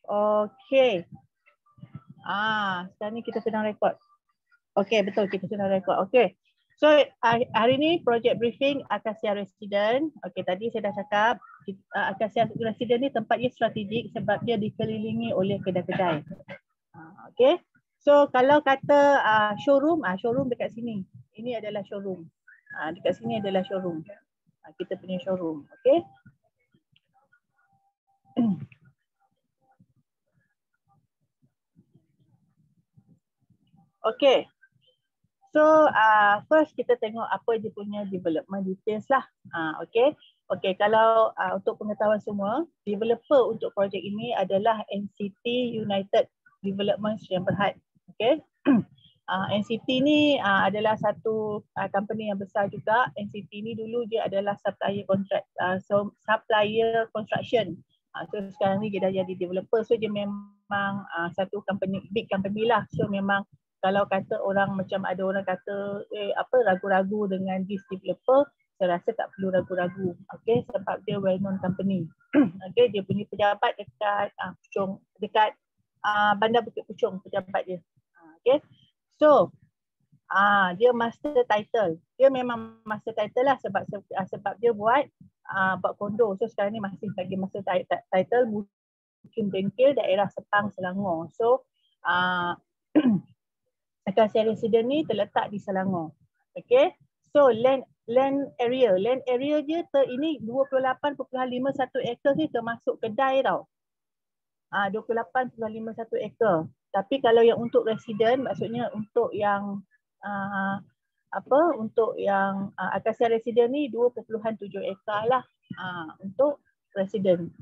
Okey. Sekarang ni kita sedang rekod. Okey, betul, kita sedang rekod. Okey. So, hari ni project briefing Akasia Resident. Okey, tadi saya dah cakap Akasia Resident ni tempatnya strategik sebab dia dikelilingi oleh kedai-kedai. Okey. So, kalau kata showroom, showroom dekat sini. Ini adalah showroom. Dekat sini adalah showroom. Kita punya showroom. Okey. Okey. So, first kita tengok apa dia punya development details lah. Okey. Okey, kalau untuk pengetahuan semua, developer untuk projek ini adalah NCT United Development Sdn Bhd. Okey. NCT ni adalah satu company yang besar juga. NCT ni dulu dia adalah supplier contract, supplier construction. So sekarang ni dia dah jadi developer. So dia memang satu company, big company lah. So memang kalau kata orang macam ada orang kata ragu-ragu dengan this developer, saya rasa tak perlu ragu-ragu. Okey, sebab dia well known company. Okey, dia punya pejabat dekat Puchong, dekat Bandar Bukit Puchong pejabat dia. Okey. So, dia master title. Dia memang master title lah sebab dia buat kondo. So sekarang ni masih lagi master title Mukim Bengkel daerah Sepang Selangor. So Akasia Resident ni terletak di Selangor. Okay. So land area dia ini 28.51 ekar ni termasuk kedai tau. 28.51 ekar. Tapi kalau yang untuk resident, maksudnya untuk yang untuk yang Akasia Resident ni 2.7 ekar lah untuk resident.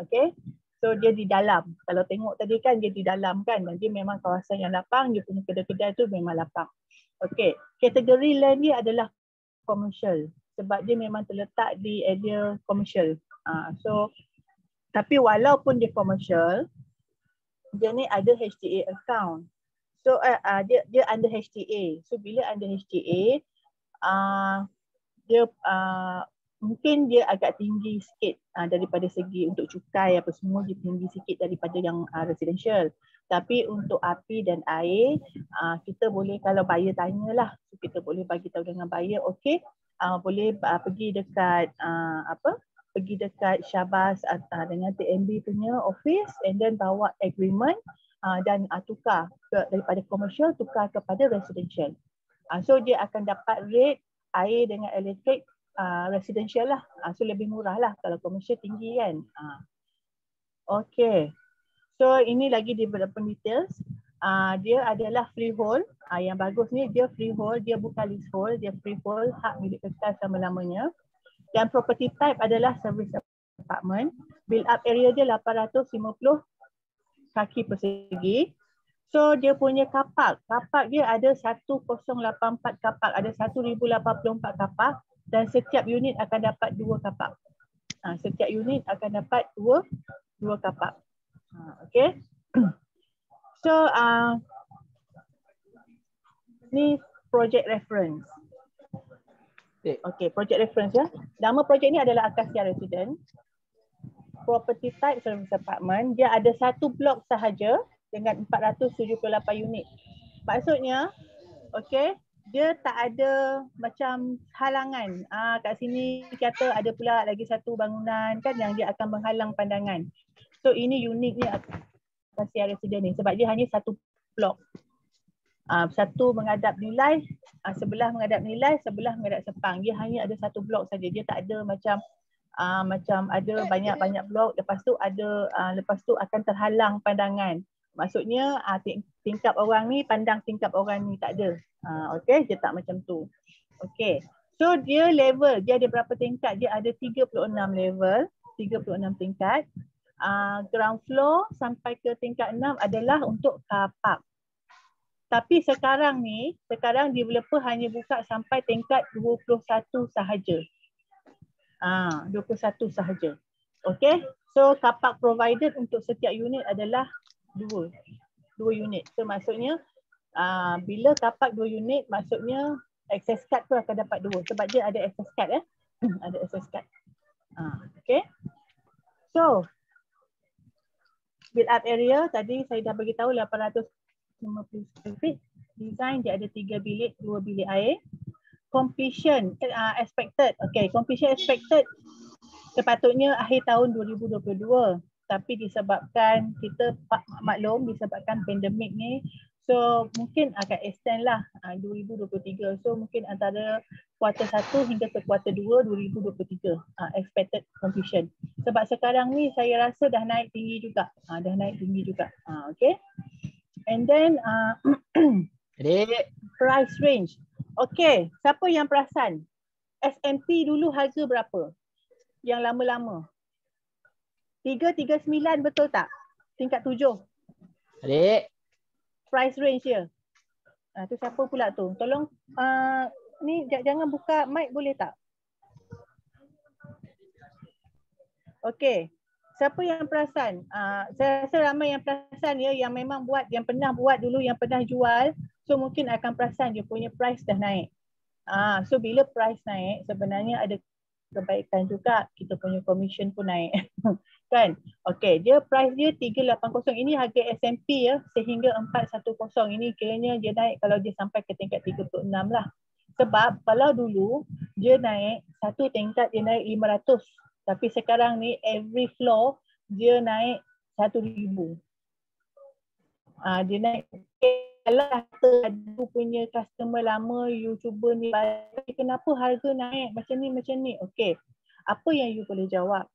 Okay. So dia di dalam. Kalau tengok tadi kan dia di dalam kan, dan dia memang kawasan yang lapang, dia punya kedai-kedai tu memang lapang. Okay. Kategori land dia adalah commercial sebab dia memang terletak di area commercial. So tapi walaupun dia commercial, dia ni ada HTA account. So dia under HTA. So bila under HTA, dia mungkin dia agak tinggi sikit daripada segi untuk cukai apa semua, dia tinggi sikit daripada yang residential. Tapi untuk api dan air, kita boleh, kalau buyer tanyalah, so kita boleh bagi tahu dengan buyer, okey, boleh pergi dekat pergi dekat Syabas dengan TMB punya office and then bawa agreement dan tukar daripada commercial tukar kepada residential. So dia akan dapat rate air dengan elektrik residential lah. So lebih murah lah kalau commercial tinggi kan. Okay. So ini lagi development details. Dia adalah freehold. Yang bagus ni dia freehold, dia bukan leasehold, dia freehold, hak milik kekal selama-lamanya. Dan property type adalah service apartment. Build up area dia 850 kaki persegi. So dia punya kapak dia ada 1084 kapak, ada 1084 kapak dan setiap unit akan dapat 2 kapak. Setiap unit akan dapat 2 kapak. Okay. So ni project reference. Okay, project reference ya. Nama projek ni adalah Akasia Resident. Property type service apartment. Dia ada satu blok sahaja dengan 478 unit. Maksudnya, okay, dia tak ada macam halangan. Kat sini kata ada pula lagi satu bangunan kan yang dia akan menghalang pandangan. So ini uniknya Akasia Resident ni sebab dia hanya satu blok. Satu menghadap Nilai, sebelah menghadap Nilai, sebelah menghadap Sepang. Dia hanya ada satu blok saja. Dia tak ada macam ada banyak-banyak blok, lepas tu akan terhalang pandangan. Maksudnya tingkap orang ni pandang tingkap orang ni, tak ada. Okey, dia tak macam tu. Okey. So dia level, dia ada berapa tingkat? Dia ada 36 level, 36 tingkat. Ground floor sampai ke tingkat 6 adalah untuk car park. Tapi sekarang developer hanya buka sampai tingkat 21 sahaja. 21 sahaja. Okay. So car park provided untuk setiap unit adalah 2 unit. So maksudnya bila car park 2 unit, maksudnya access card tu akan dapat 2 sebab dia ada access card ada access card. Okay. So Build up area tadi saya dah bagi tahu 850 square feet. Design dia ada 3 bilik, 2 bilik air. Completion expected. Okay, completion expected sepatutnya akhir tahun 2022. Tapi disebabkan kita maklum disebabkan pandemik ni, so mungkin akan extend lah 2023. So mungkin antara kuartal 1 hingga ke kuartal 2 2023 expected completion. Sebab sekarang ni saya rasa dah naik tinggi juga. Okay. And then price range. Okay, siapa yang perasan? SMP dulu harga berapa? Yang lama-lama. 339 betul tak? Tingkat 7. Adik. Price range dia. Tu siapa pula tu? Tolong ni jangan buka mic boleh tak? Okey. Siapa yang perasan? Saya rasa ramai yang perasan ya, yang memang buat, yang pernah buat dulu, yang pernah jual. So mungkin akan perasan dia punya price dah naik. So bila price naik sebenarnya ada kebaikan juga, kita punya commission pun naik. Kan? Okey, dia price dia 380. Ini harga SMP ya, sehingga 410. Ini kiranya dia naik kalau dia sampai ke tingkat 36 lah. Sebab kalau dulu dia naik satu tingkat dia naik 500. Tapi sekarang ni every floor dia naik 1,000. Dia naik. Kalau kata ada punya customer lama, you cuba ni, kenapa harga naik macam ni? Okey, apa yang you boleh jawab?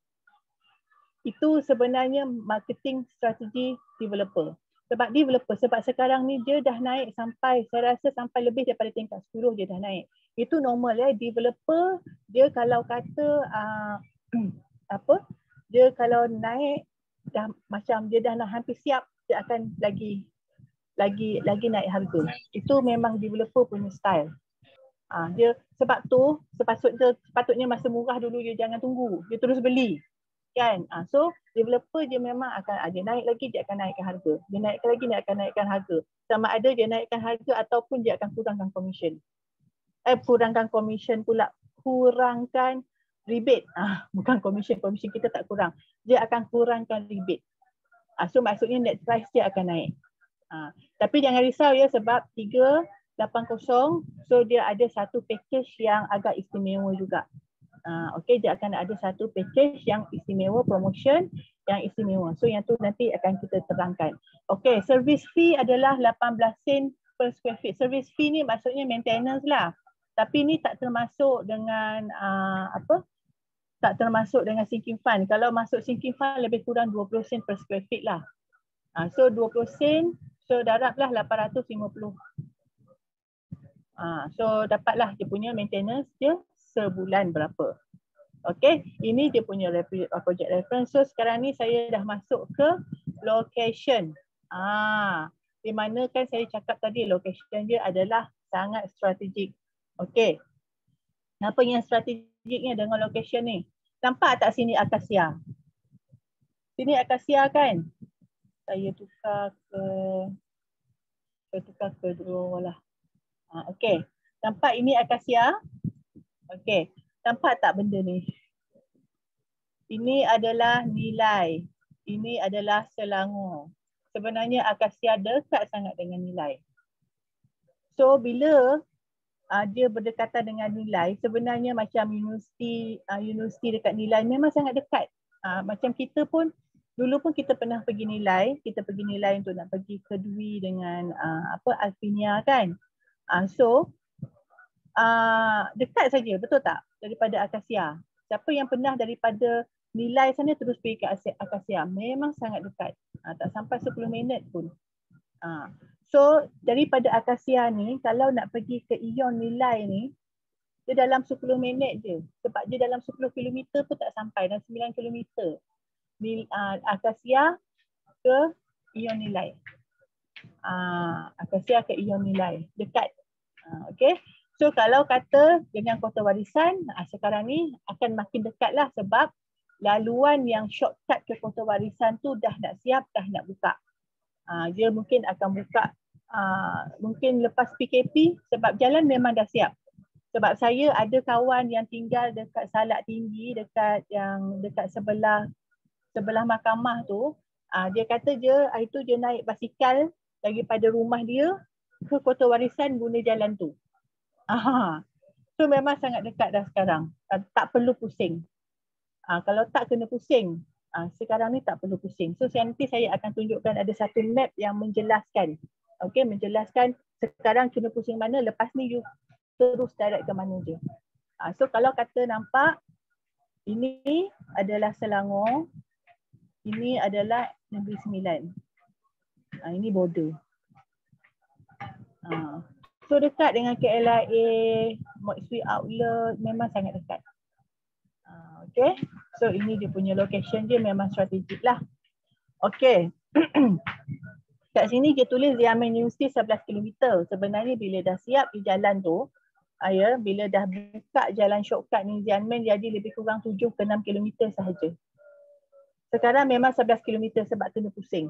Itu sebenarnya marketing strategi developer. Sebab sekarang ni dia dah naik sampai, saya rasa sampai lebih daripada tingkat 10 dia dah naik. Itu normal ya, developer dia kalau kata dia kalau naik dah macam dia dah nak hampir siap, dia akan lagi naik harga. Itu memang developer punya style. Dia sebab tu sepatutnya masa murah dulu dia jangan tunggu, dia terus beli. Kan? So developer dia memang akan dia naik lagi, dia akan naikkan harga. Dia naikkan lagi, dia akan naikkan harga. Sama ada dia naikkan harga ataupun dia akan kurangkan commission. Kurangkan rebate. Bukan commission kita tak kurang. Dia akan kurangkan rebate. So maksudnya net price dia akan naik. Tapi jangan risau ya, sebab 380, so dia ada satu package yang agak istimewa juga. Okey, dia akan ada satu package yang istimewa, promotion yang istimewa. So yang tu nanti akan kita terangkan. Okey, service fee adalah 18 sen per square feet. Service fee ni maksudnya maintenance lah. Tapi ni tak termasuk dengan tak termasuk dengan sinking fund. Kalau masuk sinking fund lebih kurang 20 sen per square feet lah. So 20 sen, so darablah 850. So dapatlah dia punya maintenance dia sebulan berapa. Okey, ini dia punya project reference. So sekarang ni saya dah masuk ke location. Di mana kan saya cakap tadi location dia adalah sangat strategik. Okey. Apa yang strategiknya dengan location ni? Nampak tak sini akasia? Sini akasia kan? Saya tukar ke draw lah. Okey. Nampak ini akasia? Okey. Nampak tak benda ni? Ini adalah nilai. Ini adalah Selangor. Sebenarnya akasia dekat sangat dengan nilai. So bila dia berdekatan dengan nilai, sebenarnya macam universiti dekat nilai memang sangat dekat. Macam kita pun, dulu pun kita pernah pergi nilai untuk nak pergi ke Dwi dengan Alfinia kan. So dekat saja, betul tak? Daripada akasia. Siapa yang pernah daripada nilai sana terus pergi ke akasia, memang sangat dekat. Tak sampai 10 minit pun. So daripada akasia ni, kalau nak pergi ke Ion nilai ni, dia dalam 10 minit je. Sebab dia dalam 10 km pun tak sampai, dalam 9 km. Akasia ke Ion nilai. Akasia ke Ion nilai. Dekat. Okay. So kalau kata dengan Kota Warisan, sekarang ni akan makin dekat lah, sebab laluan yang shortcut ke Kota Warisan tu dah nak siap, dah nak buka. Dia mungkin akan buka mungkin lepas PKP, sebab jalan memang dah siap. Sebab saya ada kawan yang tinggal dekat Salak Tinggi, dekat sebelah mahkamah tu, Dia kata hari tu dia naik basikal daripada rumah dia ke Kota Warisan guna jalan tu. So memang sangat dekat dah sekarang. Tak perlu pusing. Kalau tak kena pusing, sekarang ni tak perlu pusing. So nanti saya akan tunjukkan ada satu map yang menjelaskan. Okay, menjelaskan sekarang kena pusing mana, lepas ni you terus direct ke mana je. So kalau kata nampak, ini adalah Selangor, ini adalah Negeri Sembilan. Ini border. So dekat dengan KLIA, Moxie Outlet, memang sangat dekat. Okay, so ini dia punya location dia memang strategik lah. Okay, kat sini dia tulis Xiamen University 11 km. Sebenarnya bila dah siap di jalan tu, bila dah buka jalan shortcut ni Xiamen jadi lebih kurang 7 ke 6 km sahaja. Sekarang memang 11 km sebab kena pusing.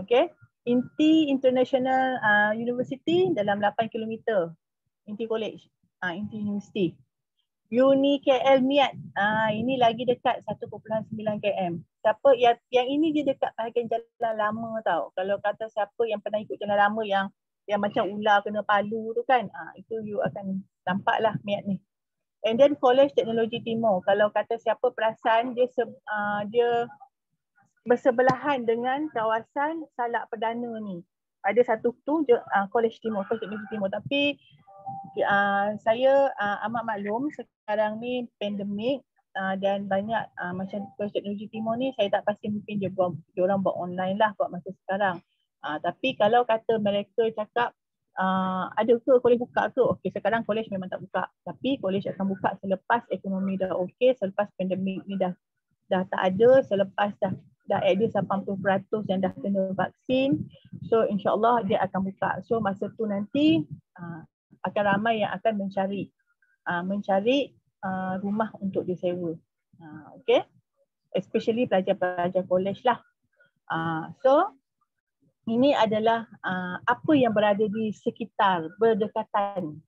Okay, Inti International University dalam 8 km. Inti College, Inti University. Uni KL Miat, ini lagi dekat 1.9 km. Siapa yang ini dia dekat bahagian jalan lama tau. Kalau kata siapa yang pernah ikut jalan lama yang macam ular kena palu tu kan, itu you akan nampak lah Miat ni. And then College Teknologi Timur, kalau kata siapa perasan dia bersebelahan dengan kawasan Salak Perdana ni. Ada satu tu College Timur, College Teknologi Timur. Tapi saya amat maklum sekarang ni pandemik dan banyak macam College Teknologi Timur ni saya tak pasti mungkin dia orang buat online lah buat masa sekarang. Tapi kalau kata mereka cakap ada ke kolej buka ke? Okey, sekarang kolej memang tak buka. Tapi kolej akan buka selepas ekonomi dah okey, selepas pandemik ni dah tak ada, selepas dah at least 80% yang dah kena vaksin. So insyaAllah dia akan buka. So masa tu nanti akan ramai yang akan mencari rumah untuk disewa. Okay, especially pelajar-pelajar kolej lah. So ini adalah apa yang berada di sekitar, berdekatan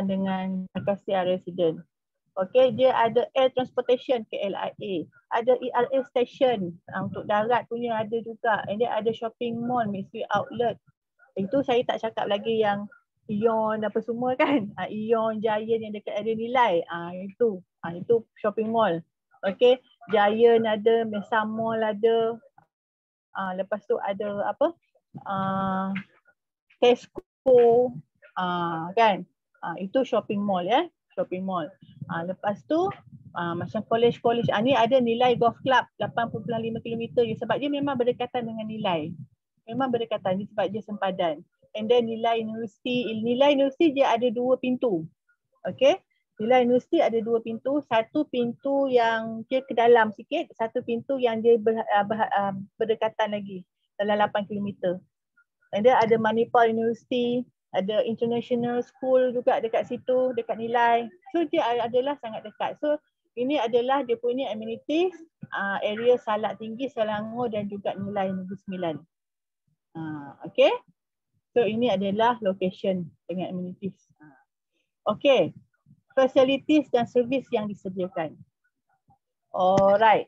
dengan Acacia Residence. Okay, dia ada air transportation KLIA, ada ERA station untuk darat punya ada juga, and dia ada shopping mall, Moxie Outlet. Itu saya tak cakap lagi yang Ion apa semua kan, Ion, Giant yang dekat area Nilai, itu shopping mall. Okay, Giant ada, Mesa Mall ada, lepas tu ada apa, Tesco, kan, itu shopping mall ya, shopping mall. Lepas tu macam college, ni ada Nilai Golf Club 8.5 km sebab dia memang berdekatan dengan Nilai. Memang berdekatan sebab dia sempadan. And then Nilai University dia ada 2 pintu. Okay, Nilai University ada 2 pintu, satu pintu yang dia ke dalam sikit, satu pintu yang dia berdekatan lagi dalam 8 km. And then ada Manipal University, ada International School juga dekat situ, dekat Nilai. So dia adalah sangat dekat. So ini adalah dia punya amenities, area Salak Tinggi, Selangor dan juga Nilai Negeri Sembilan. Okay. So ini adalah location dengan amenities. Okay. Facilities dan servis yang disediakan. Alright.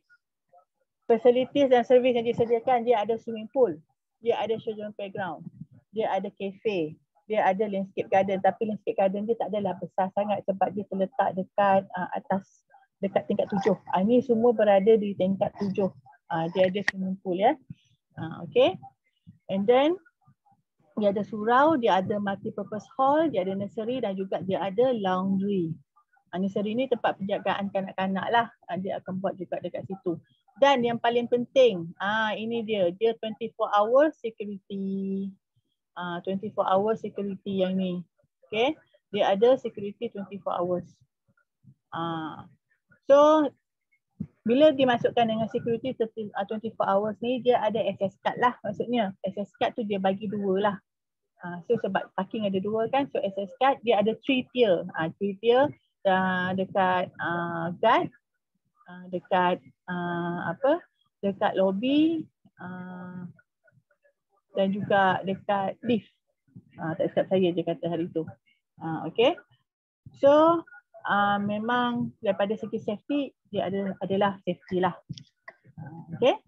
Facilities dan servis yang disediakan, dia ada swimming pool, dia ada children playground, dia ada cafe, dia ada landscape garden, tapi landscape garden dia tak adalah besar sangat sebab dia terletak dekat dekat tingkat 7. Ini semua berada di tingkat 7. Dia ada swimming pool ya. Okay. And then dia ada surau, dia ada multi-purpose hall, dia ada nursery dan juga dia ada laundry. Nursery ni tempat penjagaan kanak-kanak lah. Dia akan buat juga dekat situ. Dan yang paling penting, ini dia 24 hour security. 24 hour security yang ni. Okay, dia ada security 24 hours. So bila dimasukkan dengan security 24 hours ni, dia ada access card lah maksudnya. Access card tu dia bagi 2 lah. So sebab parking ada 2 kan, so access card dia ada 3 tier. 3 tier dekat guard, dekat dekat lobby, dan juga dekat lift. Tak silap saya je kata hari tu. Okay. So memang daripada segi safety dia adalah safety lah. Okay.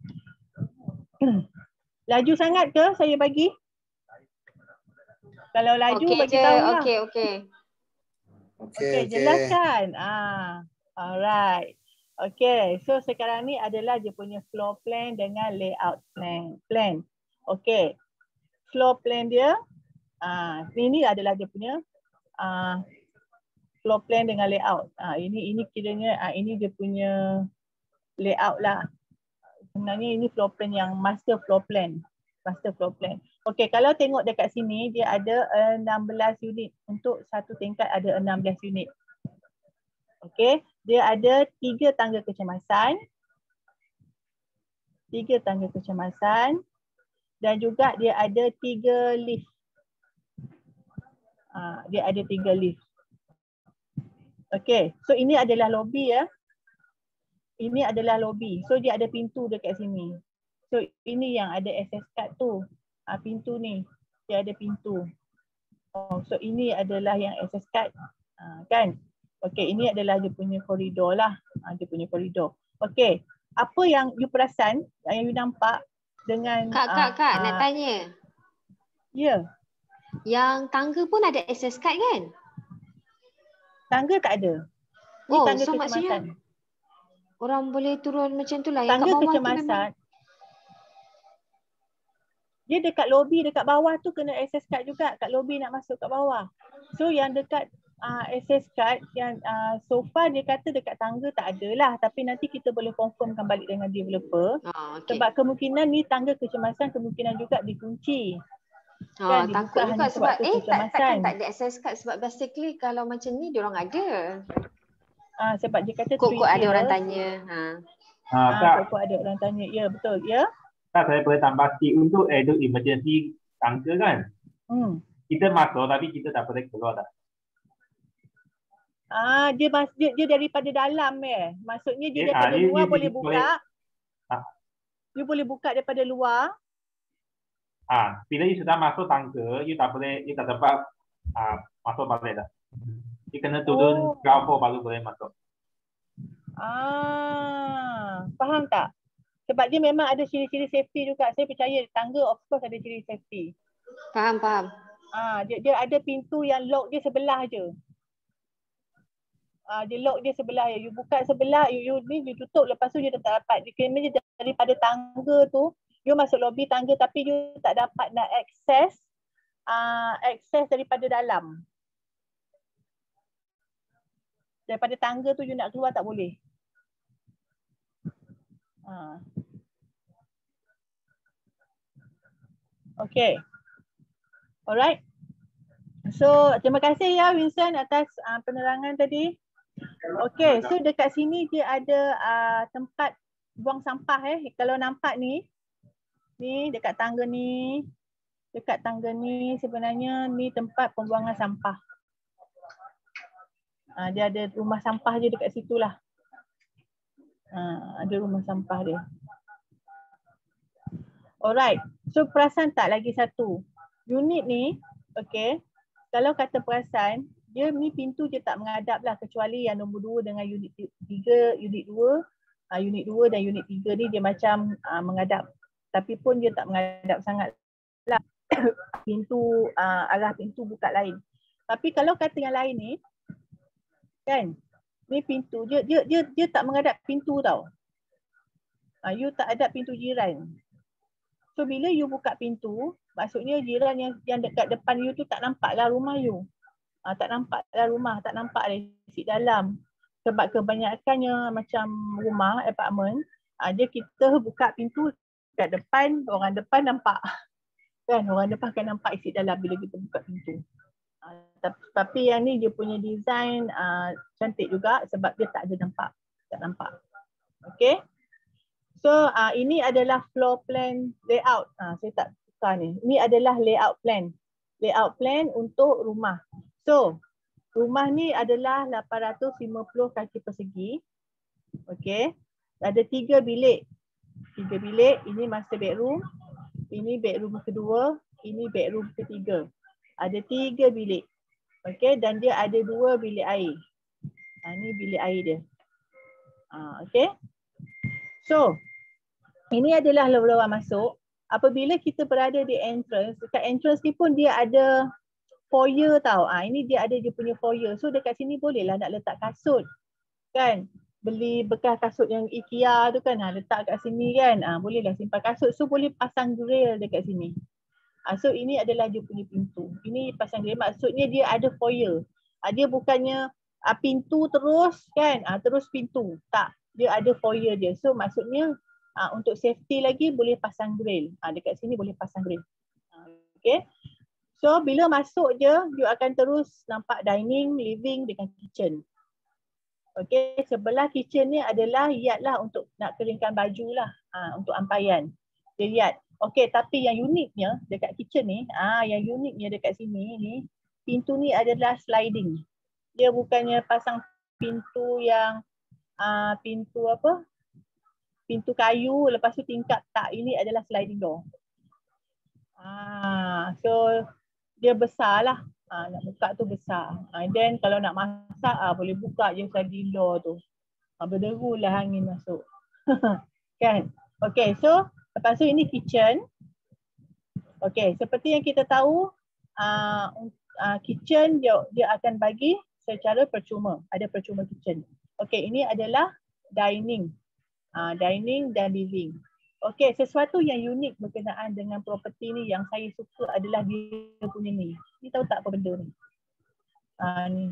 Laju sangat ke saya bagi? Kalau laju bagi tahu lah. Okay, jelas kan? Alright. Okay, so sekarang ni adalah dia punya floor plan dengan layout plan. Okay, floor plan dia, ini adalah dia punya floor plan dengan layout. Ini kiranya ini dia punya layout lah. Sebenarnya ini floor plan yang master floor plan. Okey, kalau tengok dekat sini dia ada 16 unit. Untuk satu tingkat ada 16 unit. Okey, dia ada 3 tangga kecemasan. 3 tangga kecemasan dan juga dia ada 3 lift. Dia ada 3 lift. Okey, so ini adalah lobby ya. Ini adalah lobby. So dia ada pintu dekat sini. So ini yang ada access card tu. Pintu ni. Dia ada pintu. So ini adalah yang access card. Kan? Okey, ini adalah dia punya koridor lah. Dia punya koridor. Okey, apa yang you perasan, yang you nampak dengan Kak, nak tanya. Ya. Yang tangga pun ada access card kan? Tangga tak ada. Ini tangga so kecemasan. Maksudnya orang boleh turun macam tu lah. Yang Tangga kat bawah kecemasan. tu memang... Dia dekat lobby, dekat bawah tu kena access card juga. Kat lobby nak masuk kat bawah. So yang dekat access card yang so far dia kata dekat tangga tak ada lah. Tapi nanti kita boleh confirmkan balik dengan developer. Okay. Sebab kemungkinan ni tangga kecemasan kemungkinan juga dikunci. Kan takut juga sebab takkan tak ada access card sebab basically kalau macam ni diorang ada. Sebab dia kata Kok ada orang tanya. Kok ada orang tanya. Ya, betul. Ya. Kak, saya boleh tambah sikit untuk emergency tangga kan? Kita masuk tapi kita tak boleh keluar dah. Dia daripada dalam Maksudnya dia daripada luar boleh buka. You boleh buka daripada luar. Bila you sudah masuk tangga, you tak dapat masuk balik dah. You kena turun ground floor baru boleh masuk. Faham tak? Sebab dia memang ada ciri-ciri safety juga. Saya percaya tangga of course ada ciri safety. Faham. Dia ada pintu yang lock dia sebelah je. Dia lock dia sebelah je. You buka sebelah, you tutup, lepas tu you tak dapat. Dia kena daripada tangga tu, you masuk lobby tangga tapi you tak dapat nak akses daripada dalam. Daripada tangga tu you nak keluar tak boleh. Okay. Alright. So, terima kasih ya Vincent atas penerangan tadi. Okay, so dekat sini dia ada tempat buang sampah Kalau nampak ni dekat tangga ni. Dekat tangga ni sebenarnya ni tempat pembuangan sampah. Dia ada rumah sampah je dekat situ lah. Ada rumah sampah dia. Alright. So perasan tak lagi satu. Unit ni, okay. Kalau kata perasan, dia ni pintu je tak menghadap lah. Kecuali yang nombor 2 dengan unit 3, unit 2. Unit 2 dan unit 3 ni dia macam menghadap. Tapi pun dia tak menghadap sangat lah. Pintu, arah pintu buka lain. Tapi kalau kata yang lain ni, kan, ni pintu, dia tak menghadap pintu tau. You tak hadap pintu jiran. So bila you buka pintu, maksudnya jiran yang dekat depan you tu tak nampak lah rumah you. Tak nampak lah rumah, tak nampak lah isi dalam. Sebab kebanyakannya macam rumah, apartment, dia kita buka pintu kat depan, orang depan nampak. Kan, orang depan akan nampak isi dalam bila kita buka pintu. Tapi yang ni dia punya design cantik juga sebab dia tak ada nampak. Tak nampak. Okay. So ini adalah floor plan layout. Saya tak tukar ni. Ini adalah layout plan. Layout plan untuk rumah. So rumah ni adalah 850 kaki persegi. Okay. Ada 3 bilik. 3 bilik. Ini master bedroom. Ini bedroom kedua. Ini bedroom ketiga. Ada 3 bilik. Okay. Dan dia ada 2 bilik air. Ini bilik air dia. Okay. So, ini adalah luar masuk. Apabila kita berada di entrance, dekat entrance ni pun dia ada foyer tau. Ini dia ada dia punya foyer. So dekat sini bolehlah nak letak kasut. Kan? Beli bekas kasut yang IKEA tu kan, letak kat sini kan. Bolehlah simpan kasut. So boleh pasang grill dekat sini. So ini adalah dia punya pintu. Ini pasang grill. Maksudnya dia ada foyer. Dia bukannya pintu terus kan, terus pintu. Tak. Dia ada foyer dia. So maksudnya untuk safety lagi boleh pasang grill. Dekat sini boleh pasang grill. Okay. So bila masuk je, you akan terus nampak dining, living dengan kitchen. Okay, sebelah kitchen ni adalah yard lah untuk nak keringkan baju lah. Untuk ampaian. Dia yard. Okay, tapi yang uniknya dekat kitchen ni, yang uniknya dekat sini ni, pintu ni adalah sliding. Dia bukannya pasang pintu yang pintu apa? Pintu kayu lepas tu tingkap. Tak, ini adalah sliding door. So dia besar lah. Nak buka tu besar. Then kalau nak masak boleh buka je sliding door tu. Berderu lah angin masuk. Kan? Okay, so lepas tu ini kitchen. Okay, seperti yang kita tahu kitchen dia akan bagi secara percuma. Ada percuma kitchen. Okay, ini adalah dining. Dining dan living. Okey, sesuatu yang unik berkenaan dengan properti ni yang saya suka adalah dia punya ni. Ni tahu tak apa benda ni? Ni.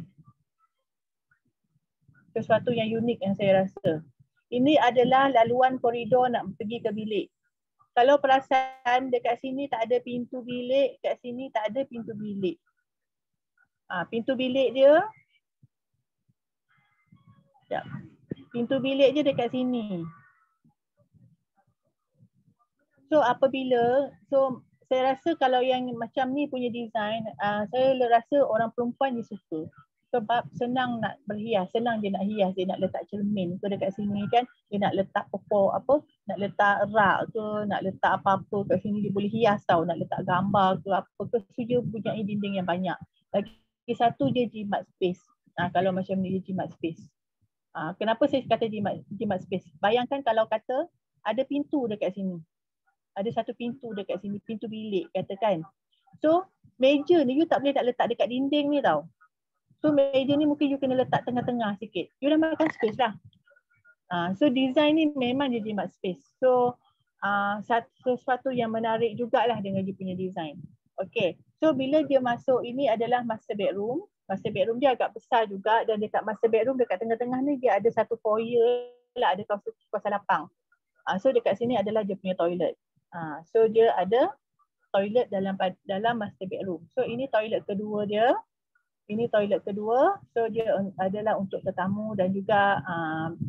Sesuatu yang unik yang saya rasa. Ini adalah laluan koridor nak pergi ke bilik. Kalau perasan dekat sini tak ada pintu bilik, kat sini tak ada pintu bilik. Pintu bilik dia. Sekejap. Pintu bilik je dekat sini. So saya rasa kalau yang macam ni punya design, saya rasa orang perempuan dia suka. Sebab senang nak berhias, senang dia nak hias, dia nak letak cermin ke dekat sini kan. Dia nak letak pokok apa, nak letak rak ke, nak letak apa-apa kat sini dia boleh hias tau. Nak letak gambar ke apa ke, so dia punya dinding yang banyak. Lagi satu dia jimat space. Kalau macam ni dia jimat space. Kenapa saya kata jimat space? Bayangkan kalau kata ada pintu dekat sini. Ada satu pintu dekat sini, pintu bilik katakan. So meja ni you tak boleh nak letak dekat dinding ni tau. So meja ni mungkin you kena letak tengah-tengah sikit. You dah makan space lah. So design ni memang dia jimat space. So sesuatu yang menarik jugalah dengan dia punya design. Okay. So bila dia masuk, ini adalah master bedroom. Master bedroom dia agak besar juga dan dekat master bedroom dekat tengah-tengah ni dia ada satu foyer lah, ada kawasan lapang. So dekat sini adalah dia punya toilet. So dia ada toilet dalam master bedroom. So ini toilet kedua dia. Ini toilet kedua. So dia adalah untuk tetamu dan juga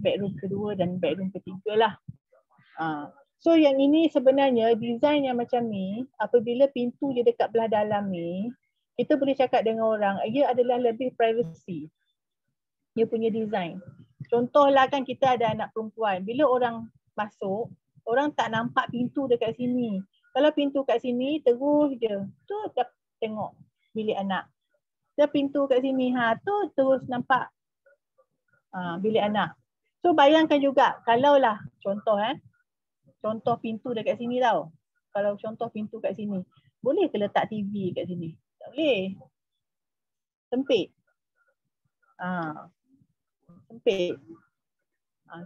bedroom kedua dan bedroom ketiga lah. So yang ini sebenarnya design yang macam ni, apabila pintu je dekat belah dalam ni, kita boleh cakap dengan orang, ia adalah lebih privacy. Dia punya design. Contohlah kan kita ada anak perempuan. Bila orang masuk, orang tak nampak pintu dekat sini. Kalau pintu kat sini, terus je. Tu tengok bilik anak. Dia pintu kat sini, tu terus nampak bilik anak. So bayangkan juga, kalaulah contoh pintu dekat sini tau. Kalau contoh pintu kat sini, boleh ke letak TV kat sini? Tak boleh. Sempit. Sempit.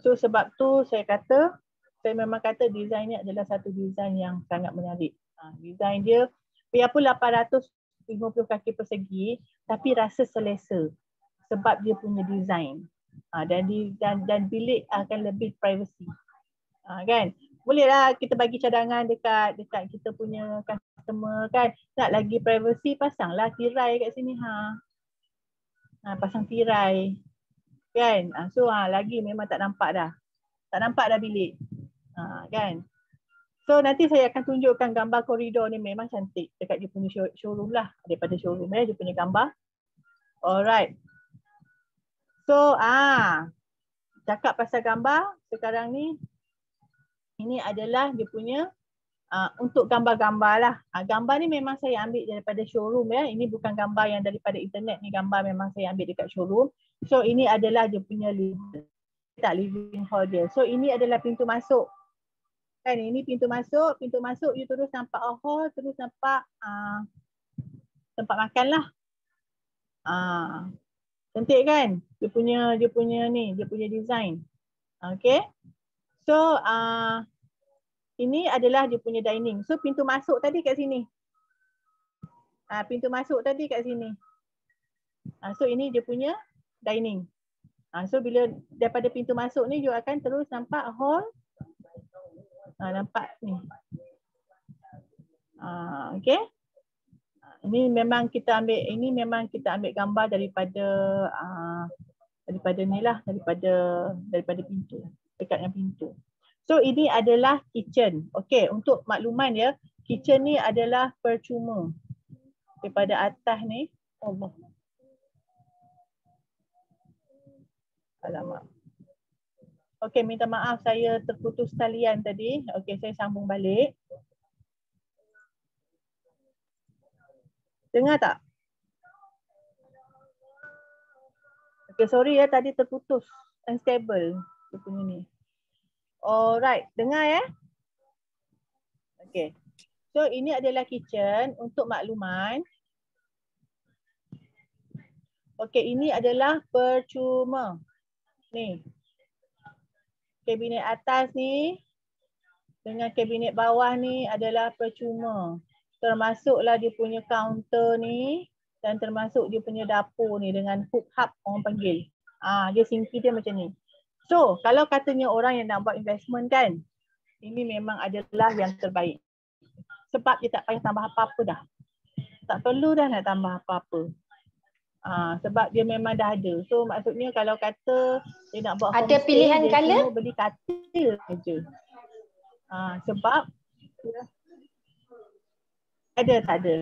So sebab tu saya memang kata design ni adalah satu design yang sangat menarik. Design dia biarpun 850 kaki persegi tapi rasa selesa sebab dia punya design. Dan bilik akan lebih privacy. Kan? Bolehlah kita bagi cadangan dekat kita punya customer kan. Nak lagi privacy, pasanglah tirai kat sini. Pasang tirai. Kan? So lagi memang tak nampak dah. Tak nampak dah bilik. Kan? So nanti saya akan tunjukkan gambar koridor ni, memang cantik dekat dia punya showroom lah. Daripada showroom dia punya gambar. Alright. So cakap pasal gambar sekarang ni, ini adalah dia punya untuk gambar-gambar lah. Gambar ni memang saya ambil daripada showroom ya. Ini bukan gambar yang daripada internet ni, gambar memang saya ambil dekat showroom. So ini adalah dia punya label. tak living hall dia. So ini adalah pintu masuk. Kan ini pintu masuk you terus nampak hall, terus nampak tempat makan lah. Cantik kan? Dia punya design. Okay. So ini adalah dia punya dining. So pintu masuk tadi kat sini. Pintu masuk tadi kat sini. So ini dia punya dining. So bila daripada pintu masuk ni you akan terus nampak hall. Nampak ni. Okay. Ini memang kita ambil gambar daripada ni lah, daripada pintu, dekat dengan pintu. So ini adalah kitchen. Okay, untuk makluman ya, kitchen ni adalah percuma. Daripada atas ni, Allah. Alamak. Okay, minta maaf saya terputus talian tadi. Okay, saya sambung balik. Dengar tak? Okay, sorry ya tadi terputus. Unstable. Dia punya ni. Alright, dengar ya. Okay. So ini adalah kitchen untuk makluman. Okay, ini adalah percuma. Ni. Kabinet atas ni dengan kabinet bawah ni adalah percuma. Termasuklah dia punya counter ni dan termasuk dia punya dapur ni dengan hook hub orang panggil. Dia sinki dia macam ni. So, kalau katanya orang yang nak buat investment kan, ini memang adalah yang terbaik. Sebab dia tak payah tambah apa-apa dah. Tak perlu dah nak tambah apa-apa. Sebab dia memang dah ada. So, maksudnya kalau kata dia nak buat ada homestay, pilihan dia colour? cuma beli katil saja. Sebab tak ada.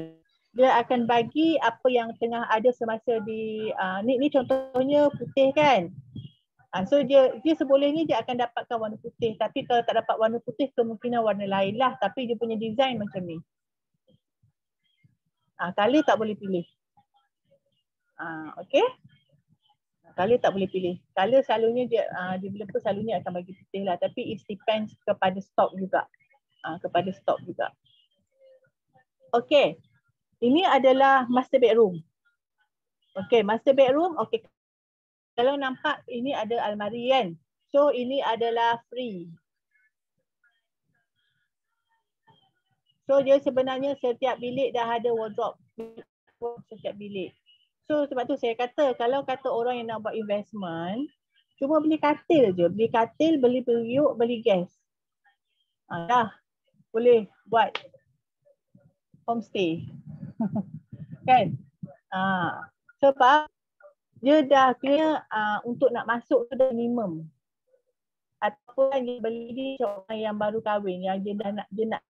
Dia akan bagi apa yang tengah ada semasa di ni contohnya putih kan. So dia sebolehnya dia akan dapatkan warna putih, tapi kalau tak dapat warna putih kemungkinan warna lain lah, tapi dia punya design macam ni. Color tak boleh pilih. Okay. Color tak boleh pilih. Color selalunya developer selalunya akan bagi putih lah, tapi it depends kepada stok juga. Okay. Ini adalah master bedroom. Okay, master bedroom. Okay. Kalau nampak ini ada almari kan. So ini adalah free. So dia sebenarnya setiap bilik dah ada wardrobe. Setiap bilik. So sebab tu saya kata kalau kata orang yang nak buat investment, cuma beli katil je. Beli katil, beli periuk, beli gas. Dah boleh buat homestay. Kan? Sebab dia dah clear untuk nak masuk tu dah minimum. Ataupun dia beli orang yang baru kahwin, yang dia nak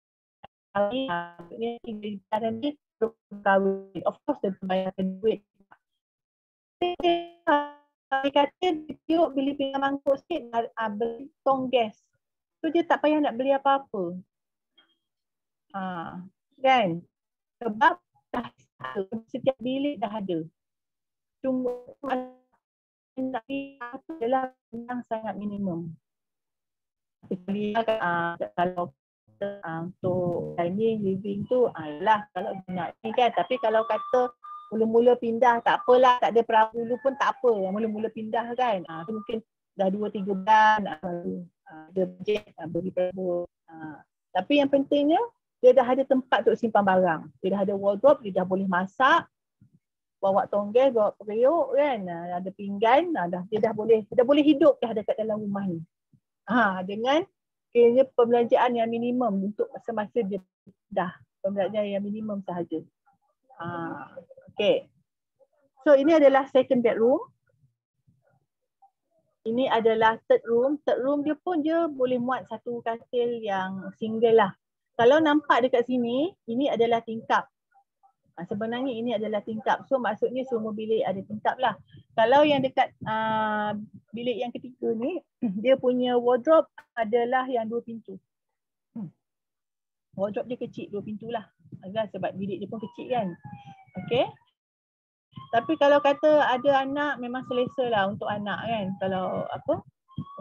kahwin, dia ni kahwin. Of course dia bayar duit. Dia kata dia beli pinggan mangkuk sikit, beli tong gas. So dia tak payah nak beli apa-apa. Kan? Sebab setiap bilik dah ada. Cuma nak adalah yang sangat minimum. Kalau untuk dining, living tu adalah kalau nak ni kan. Tapi kalau kata mula-mula pindah tak apalah, tak ada perahulu pun tak apa. Mula-mula pindah kan. Tu mungkin dah 2-3 bulan ada bajet beli perabot. Tapi yang pentingnya dia dah ada tempat untuk simpan barang. Dia dah ada wardrobe, dia dah boleh masak, bawa tongges, bawa periuk kan, ada pinggan, dia dah boleh hidup dah dekat dalam rumah ni. Dengan kira pembelanjaan yang minimum untuk semasa dia dah pembelanjaan yang minimum sahaja. Okay. So ini adalah second bedroom. Ini adalah third room. Third room dia pun dia boleh muat satu katil yang single lah. Kalau nampak dekat sini, ini adalah tingkap. Sebenarnya ini adalah tingkap. So maksudnya semua bilik ada tingkap lah. Kalau yang dekat bilik yang ketiga ni, dia punya wardrobe adalah yang 2 pintu. Wardrobe dia kecil, 2 pintu lah. Sebab bilik dia pun kecil kan. Okay. Tapi kalau kata ada anak, memang selesa lah untuk anak kan. Kalau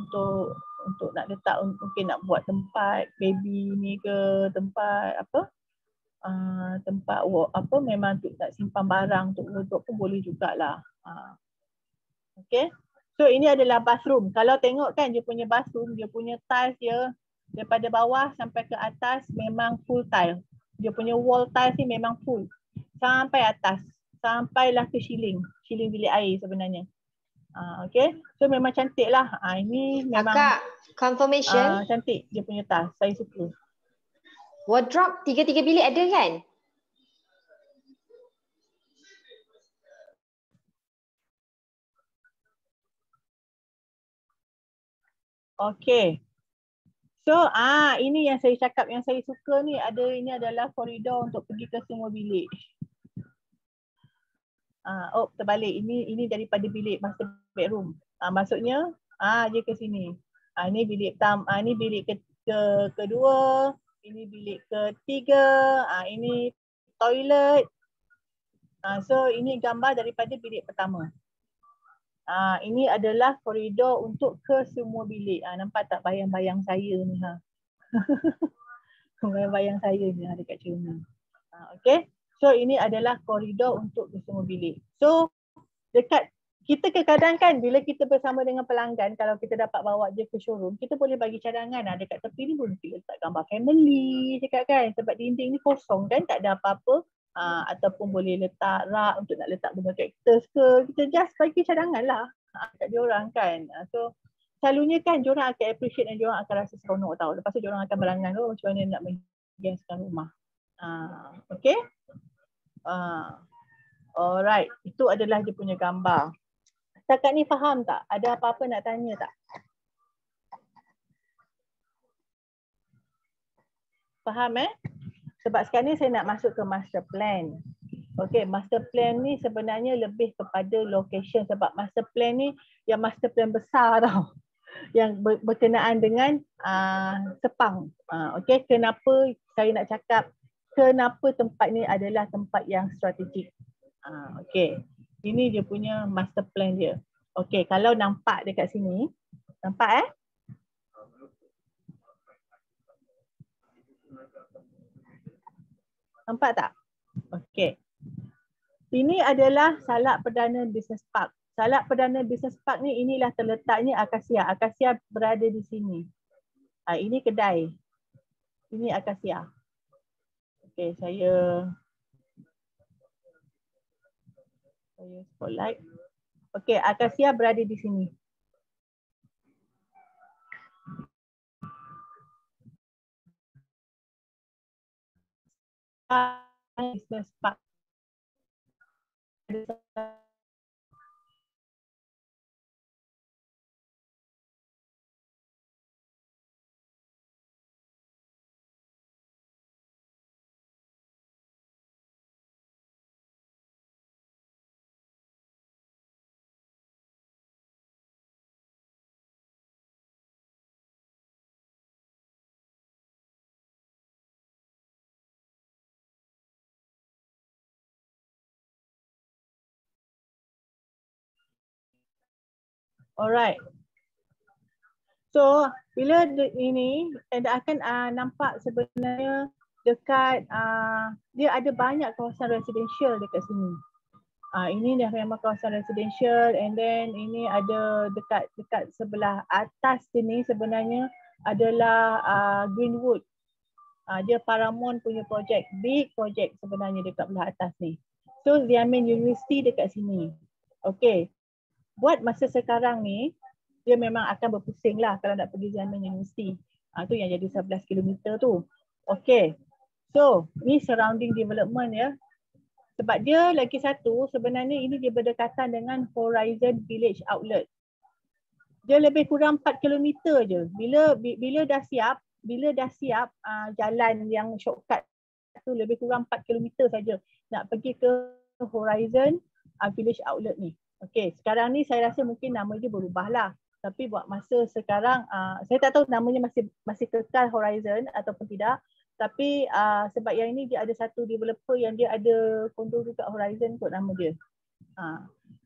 untuk nak letak, mungkin nak buat tempat baby ni ke, tempat apa, tempat apa, memang untuk nak simpan barang, untuk wardrobe pun boleh jugalah. Okay. So ini adalah bathroom. Kalau tengok kan dia punya bathroom, dia punya tiles dia daripada bawah sampai ke atas memang full tile. Dia punya wall tiles ni memang full sampai atas, sampailah ke ceiling bilik air sebenarnya. Okay. So memang cantik lah. Ini memang Kakak, confirmation. cantik dia punya tiles. Saya suka. Wardrobe 3 bilik ada kan? Okay. So ini yang saya cakap yang saya suka ni, ini adalah koridor untuk pergi ke semua bilik. Terbalik. Ini daripada bilik master bedroom. Maksudnya dia ke sini. Ini bilik ini bilik kedua, ini bilik ketiga, ini toilet. So ini gambar daripada bilik pertama. Ini adalah koridor untuk ke semua bilik. Nampak tak bayang-bayang saya ni bayang-bayang saya ni dekat cermin. Okay. So ini adalah koridor untuk ke semua bilik. So dekat kita kadang-kadang kan bila kita bersama dengan pelanggan, kalau kita dapat bawa dia ke showroom, kita boleh bagi cadangan dekat tepi ni boleh letak gambar family cakap kan, sebab dinding ni kosong kan, tak ada apa-apa. Ataupun boleh letak rak untuk nak letak benda cactus ke, kita just bagi cadangan lah kat diorang kan. So selalunya kan diorang akan appreciate dan diorang akan rasa seronok tau. Lepas tu diorang akan berangan macam mana nak menghiaskan rumah. Okay. Alright, itu adalah dia punya gambar. Setakat ni faham tak? Ada apa-apa nak tanya tak? Faham Sebab sekarang ni saya nak masuk ke master plan. Okay, master plan ni sebenarnya lebih kepada location, sebab master plan ni yang master plan besar tau. Yang berkenaan dengan Sepang. Okay, kenapa saya nak cakap kenapa tempat ni adalah tempat yang strategik. Okay, ini dia punya master plan dia. Okay, kalau nampak dekat sini, nampak Nampak tak? Okey. Ini adalah Salak Perdana Business Park. Salak Perdana Business Park ni inilah terletaknya Akasia. Akasia berada di sini. Ini kedai. Ini Akasia. Okey, saya spotlight. Okey, Akasia berada di sini. Business Park. Alright. So, bila ini anda akan nampak sebenarnya dekat dia ada banyak kawasan residential dekat sini. Ini dah memang kawasan residential, and then ini ada dekat sebelah atas sini sebenarnya adalah Greenwood. Dia Paramount punya projek, big project sebenarnya dekat belah atas ni. So Xiamen University dekat sini. Okay. Buat masa sekarang ni, dia memang akan berpusing lah kalau nak pergi Xiamen University. Tu yang jadi 11 km tu. Okay. So, ni surrounding development ya. Sebab dia lagi satu, sebenarnya ini dia berdekatan dengan Horizon Village Outlet. Dia lebih kurang 4 km je. Bila dah siap jalan yang shortcut tu lebih kurang 4 km saja nak pergi ke Horizon Village Outlet ni. Okey, sekarang ni saya rasa mungkin nama dia berubah lah. Tapi buat masa sekarang, saya tak tahu namanya masih kekal Horizon ataupun tidak. Tapi sebab yang ini dia ada satu developer yang dia ada kondo dekat Horizon kot nama dia.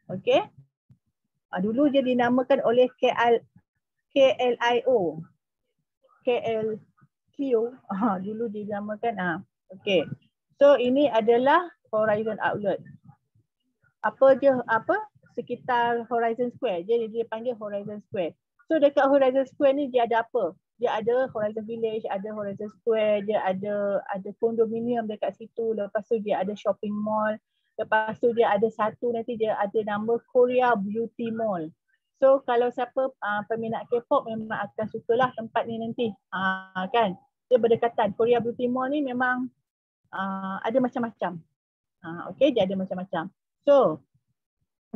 Okey. Dulu dia dinamakan oleh KLIO. KLIO. Dulu dinamakan. Okay. So ini adalah Horizon Outlet. Sekitar Horizon Square. Jadi dia panggil Horizon Square. So dekat Horizon Square ni dia ada apa? Dia ada Horizon Village, ada Horizon Square, dia ada kondominium dekat situ. Lepas tu dia ada shopping mall. Lepas tu dia ada satu nanti dia ada nama Korea Beauty Mall. So kalau siapa peminat K-pop memang akan sukalah tempat ni nanti. Kan? Dia berdekatan. Korea Beauty Mall ni memang ada macam-macam. Okay, dia ada macam-macam. So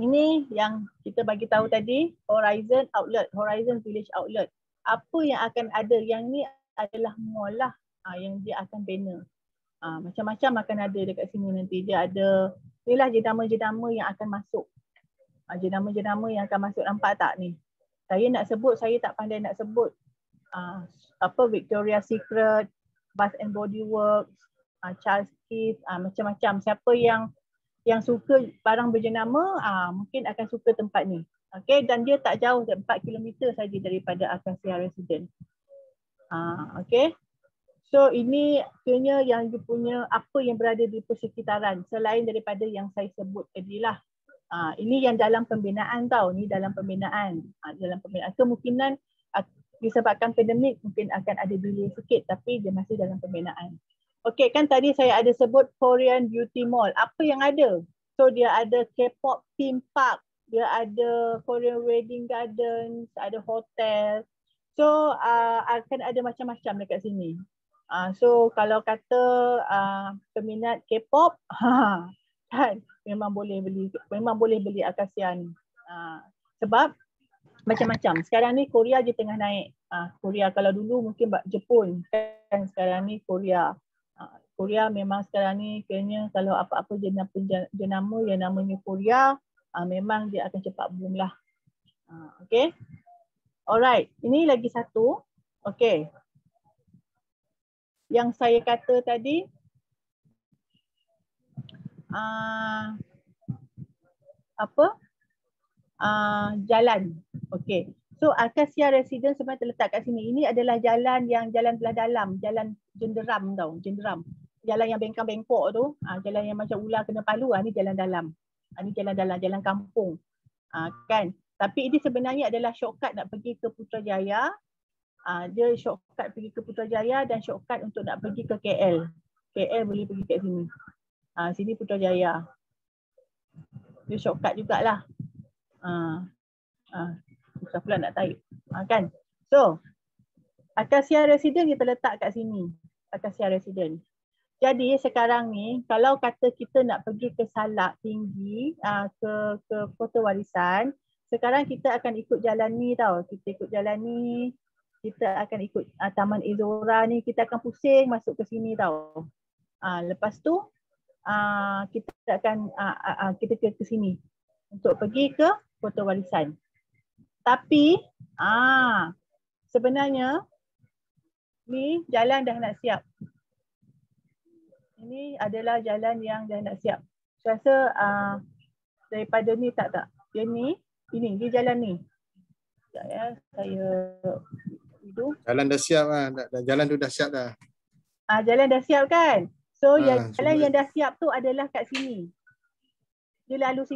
ini yang kita bagi tahu tadi, Horizon Outlet, Horizon Village Outlet. Apa yang akan ada, yang ni adalah mall lah yang dia akan banner. Macam-macam akan ada dekat sini nanti. Dia ada, inilah jenama-jenama yang akan masuk. Jenama-jenama yang akan masuk, nampak tak ni? Saya nak sebut, saya tak pandai nak sebut. Victoria's Secret, Bath and Body Works, Charles Keith, macam-macam. Siapa yang suka barang berjenama, mungkin akan suka tempat ni. Okay, dan dia tak jauh, 4 km saja daripada Acacia Residence. Okay. So ini kena yang dia punya apa yang berada di persekitaran selain daripada yang saya sebut tadi lah. Ini yang dalam pembinaan tau, ni dalam pembinaan. Dalam pembinaan kemungkinan disebabkan pandemik mungkin akan ada delay sikit, tapi dia masih dalam pembinaan. Okay, kan tadi saya ada sebut Korean Beauty Mall. Apa yang ada? So dia ada K-pop theme park, dia ada Korean Wedding Gardens, ada hotel. So akan ada macam-macam dekat sini. So kalau kata peminat K-pop, kan memang boleh beli Acacia ni. Sebab macam-macam. Sekarang ni Korea je tengah naik. Korea kalau dulu mungkin Jepun, kan sekarang ni Korea. Korea memang sekarang ni kayaknya kalau apa-apa jenama yang namanya Korea, memang dia akan cepat boom lah. Okay. Alright, ini lagi satu. Okay. Yang saya kata tadi, jalan. Okay. So Acacia Residence sebenarnya terletak kat sini. Ini adalah jalan belah dalam, jalan jenderam tau, jenderam. Jalan yang bengkok-bengkok tu, jalan yang macam ular kena palu, ni jalan dalam. Ini jalan dalam, jalan kampung. Kan? Tapi ini sebenarnya adalah shortcut nak pergi ke Putrajaya. Dia shortcut pergi ke Putrajaya dan shortcut untuk nak pergi ke KL. KL boleh pergi kat sini. Sini Putrajaya. Dia shortcut jugalah. Susah pula nak tarik. Kan? So, Acacia Residence dia terletak kat sini. Acacia Residence. Jadi sekarang ni kalau kata kita nak pergi ke Salak Tinggi, ke Kota Warisan, sekarang kita akan ikut jalan ni tau. Kita ikut jalan ni, kita akan ikut Taman Izora ni, kita akan pusing masuk ke sini tau. Lepas tu kita akan kita ke sini untuk pergi ke Kota Warisan. Tapi sebenarnya ni jalan dah nak siap. Ini adalah jalan yang dah nak siap. Saya rasa daripada ni tak. Dia ni, dia jalan ni. Sekejap ya, saya hidup. Jalan dah siap lah. Jalan tu dah siap dah. Jalan dah siap kan? So jalan yang dah siap tu adalah kat sini. Dia lalu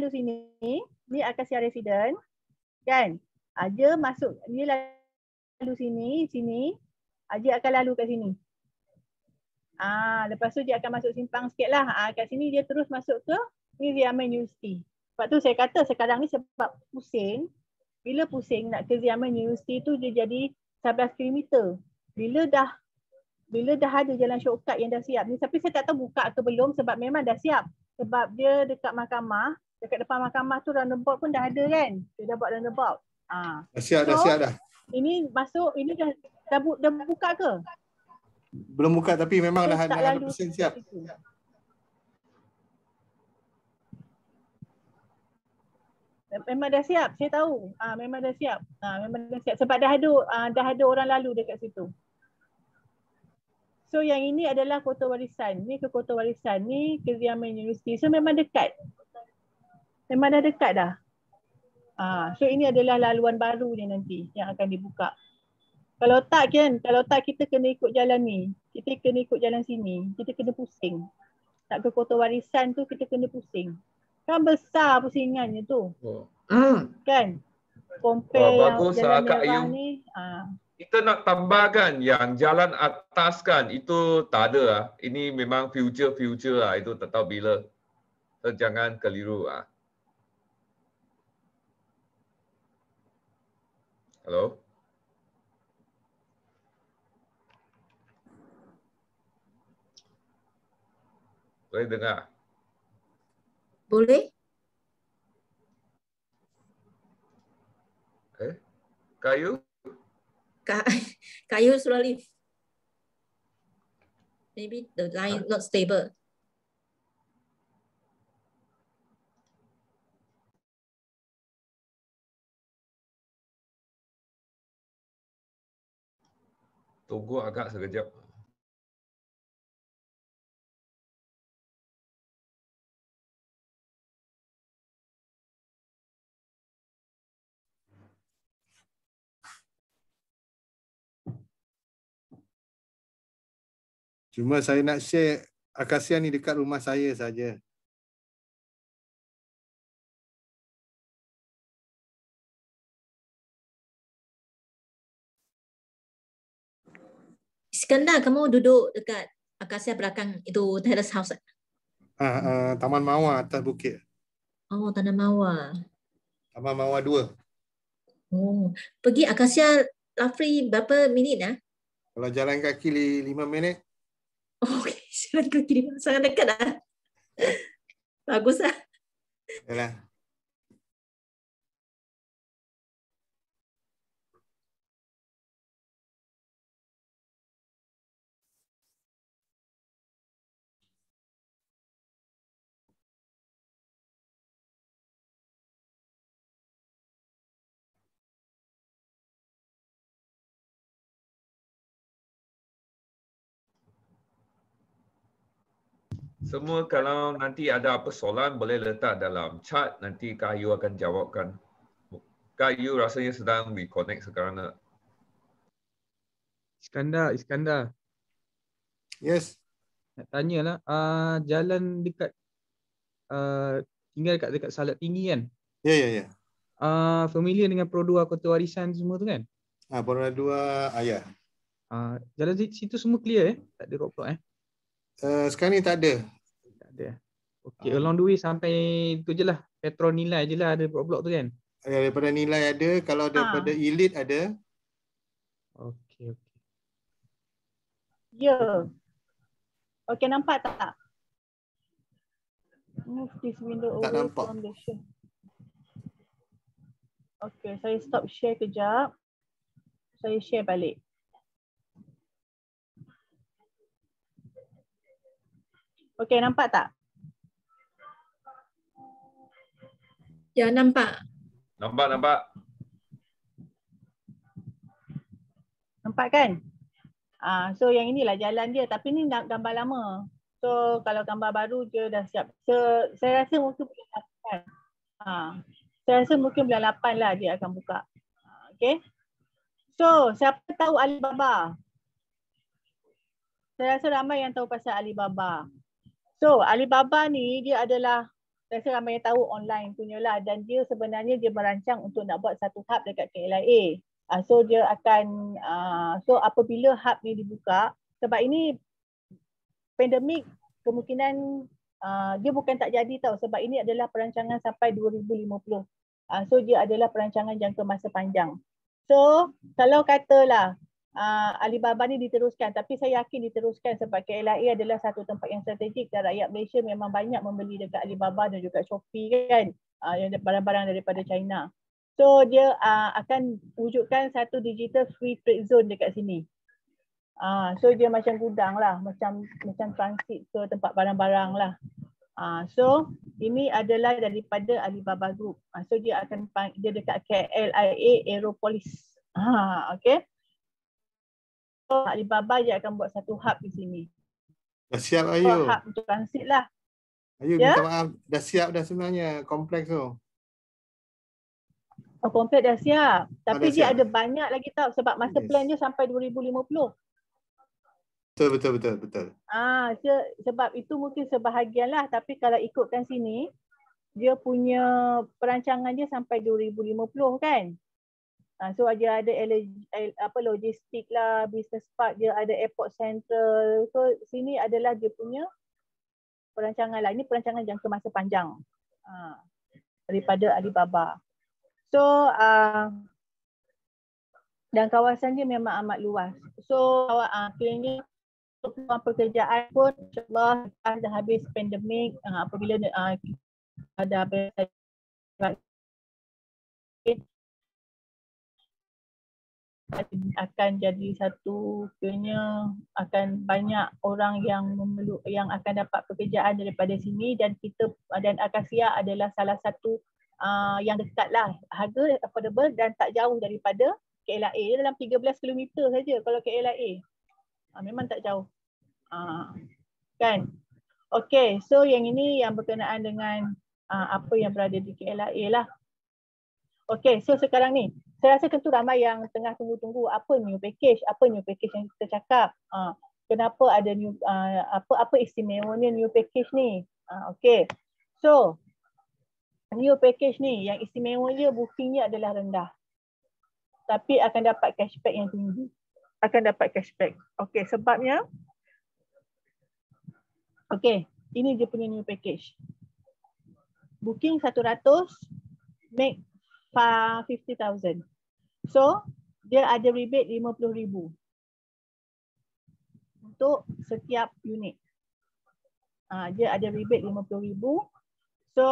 sini. Ni Acacia Residence. Kan? Dia masuk, dia lalu sini. Dia akan lalu kat sini. Lepas tu dia akan masuk simpang sikit lah. Kat sini dia terus masuk ke Xiamen University. Sebab tu saya kata sekarang ni sebab pusing. Bila pusing nak ke Xiamen University tu dia jadi 11 km. Bila dah ada jalan shortcut yang dah siap ni. Tapi saya tak tahu buka ke belum sebab memang dah siap. Sebab dia dekat mahkamah. Dekat depan mahkamah tu roundabout pun dah ada kan. Dia dah buat roundabout. Dah siap dah. Ini masuk, ini dah buka ke? Belum buka tapi memang dah 100% siap. Memang dah siap, saya tahu. Memang dah siap. Memang dah siap sebab dah ada orang lalu dekat situ. So yang ini adalah Kota Warisan. Ni ke Kota Warisan, ni ke Xiamen University. So memang dekat. Memang dah dekat dah. So ini adalah laluan baru ni nanti yang akan dibuka. Kalau tak kita kena ikut jalan ni. Kita kena ikut jalan sini. Kita kena pusing. Tak ke Kota Warisan tu kita kena pusing. Kan besar pusingannya tu. Kan? Compare yang bagus, jalan Kak merah Ayu. ni. Kita nak tambahkan yang jalan atas kan, itu tak ada lah. Ini memang future lah. Itu tak tahu bila. So, jangan keliru lah. Hello? Boleh dengar? Boleh? Kayu? Kayu sudah leave. Maybe the line not stable. Tunggu agak sekejap. Cuma saya nak share akasia ni dekat rumah saya saja. Iskandar, kamu duduk dekat akasia belakang itu terrace house? Taman Mawar atas bukit. Oh, Taman Mawar. Taman Mawar 2. Oh, pergi akasia Lafri berapa minit ah? Kalau jalan kaki 5 minit. Oh, okay. Jalan kaki sangat dekat ah. Bagus ah. Yalah. Semua kalau nanti ada apa soalan boleh letak dalam chat, nanti Kak Ayu akan jawabkan. Kak Ayu rasanya sedang reconnect sekarang nak. Iskandar. Yes. Nak tanyalah, jalan dekat tinggal dekat Salak Tinggi kan? Ya. Familiar dengan Pro 2 Kota Warisan semua tu kan? Pro 2 ya. Jalan situ semua clear tak ada roadblock Sekarang ni tak ada. Tak ada. Okey, along the way sampai tu je lah. Petrol Nilai je lah ada roadblock tu kan? Daripada Nilai ada, kalau daripada Elite ada. Okey. Ya. Okey, nampak tak? Move this window Tak away nampak. from the share. Okey, saya stop share kejap. Saya share balik. Okey, nampak tak? Ya, nampak. Nampak. Nampak kan? So yang inilah jalan dia, tapi ni gambar lama. So kalau gambar baru dia dah siap. Saya rasa mungkin bulan 8. Saya rasa mungkin bulan 8 lah dia akan buka. Okay. So siapa tahu Alibaba? Saya rasa ramai yang tahu pasal Alibaba. So Alibaba ni dia adalah, saya rasa ramai yang tahu online punya lah, dan dia sebenarnya dia merancang untuk nak buat satu hub dekat KLIA. So dia akan, so apabila hub ni dibuka, sebab ini pandemik kemungkinan dia bukan tak jadi tau, sebab ini adalah perancangan sampai 2050. So dia adalah perancangan jangka masa panjang. So kalau katalah Alibaba ni diteruskan, tapi saya yakin diteruskan sebab KLIA adalah satu tempat yang strategik dan rakyat Malaysia memang banyak membeli dekat Alibaba dan juga Shopee kan, yang barang-barang daripada China. So dia akan wujudkan satu digital free trade zone dekat sini. So dia macam gudang lah, macam transit ke tempat barang-barang lah. So ini adalah daripada Alibaba Group. So dia dekat KLIA Aeropolis. Okay. So Alibaba dia akan buat satu hub di sini. Dah siap Ayu. Hub untuk transit lah. Ayu minta maaf, dah siap dah sebenarnya kompleks tu. Oh, compact dah siap. Tapi dah dia siap. ada banyak lagi tau sebab master Yes. plan dia sampai 2050. Betul. Sebab itu mungkin sebahagian lah, tapi kalau ikutkan sini dia punya perancangan dia sampai 2050 kan. So dia ada logistik lah, business park, dia ada airport central. So sini adalah dia punya perancangan lah. Ini perancangan jangka masa panjang daripada Alibaba. So dan kawasan dia memang amat luas. So akhirnya peluang pekerjaan pun insyaAllah dah habis pandemik, apabila ada akan jadi satu kena akan banyak orang yang akan dapat pekerjaan daripada sini, dan kita dan Akasia adalah salah satu yang dekat lah, harga affordable dan tak jauh daripada KLIA. Dia dalam 13 km saja kalau KLIA. Memang tak jauh. Kan? Okey, so yang ini yang berkenaan dengan apa yang berada di KLIA lah. Okey, so sekarang ni saya rasa tentu ramai yang tengah tunggu-tunggu apa new package yang kita cakap. Kenapa ada new apa istimewanya new package ni? Okey. So new package ni yang istimewanya bookingnya adalah rendah. Tapi akan dapat cashback yang tinggi. Okey, sebabnya okey, ini dia punya new package. Booking 100, make 50,000. So, dia ada rebate 50,000 untuk setiap unit. Dia ada rebate 50,000. So,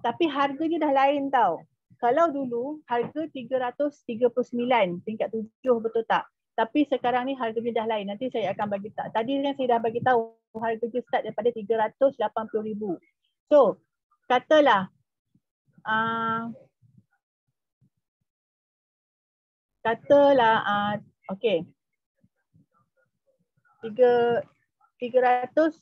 tapi harganya dah lain tau. Kalau dulu harga 339 tingkat 7, betul tak? Tapi sekarang ni harganya dah lain. Nanti saya akan bagi tahu. Tadi kan saya dah bagi tahu harga dia start daripada 380,000. So, katalah okey. 300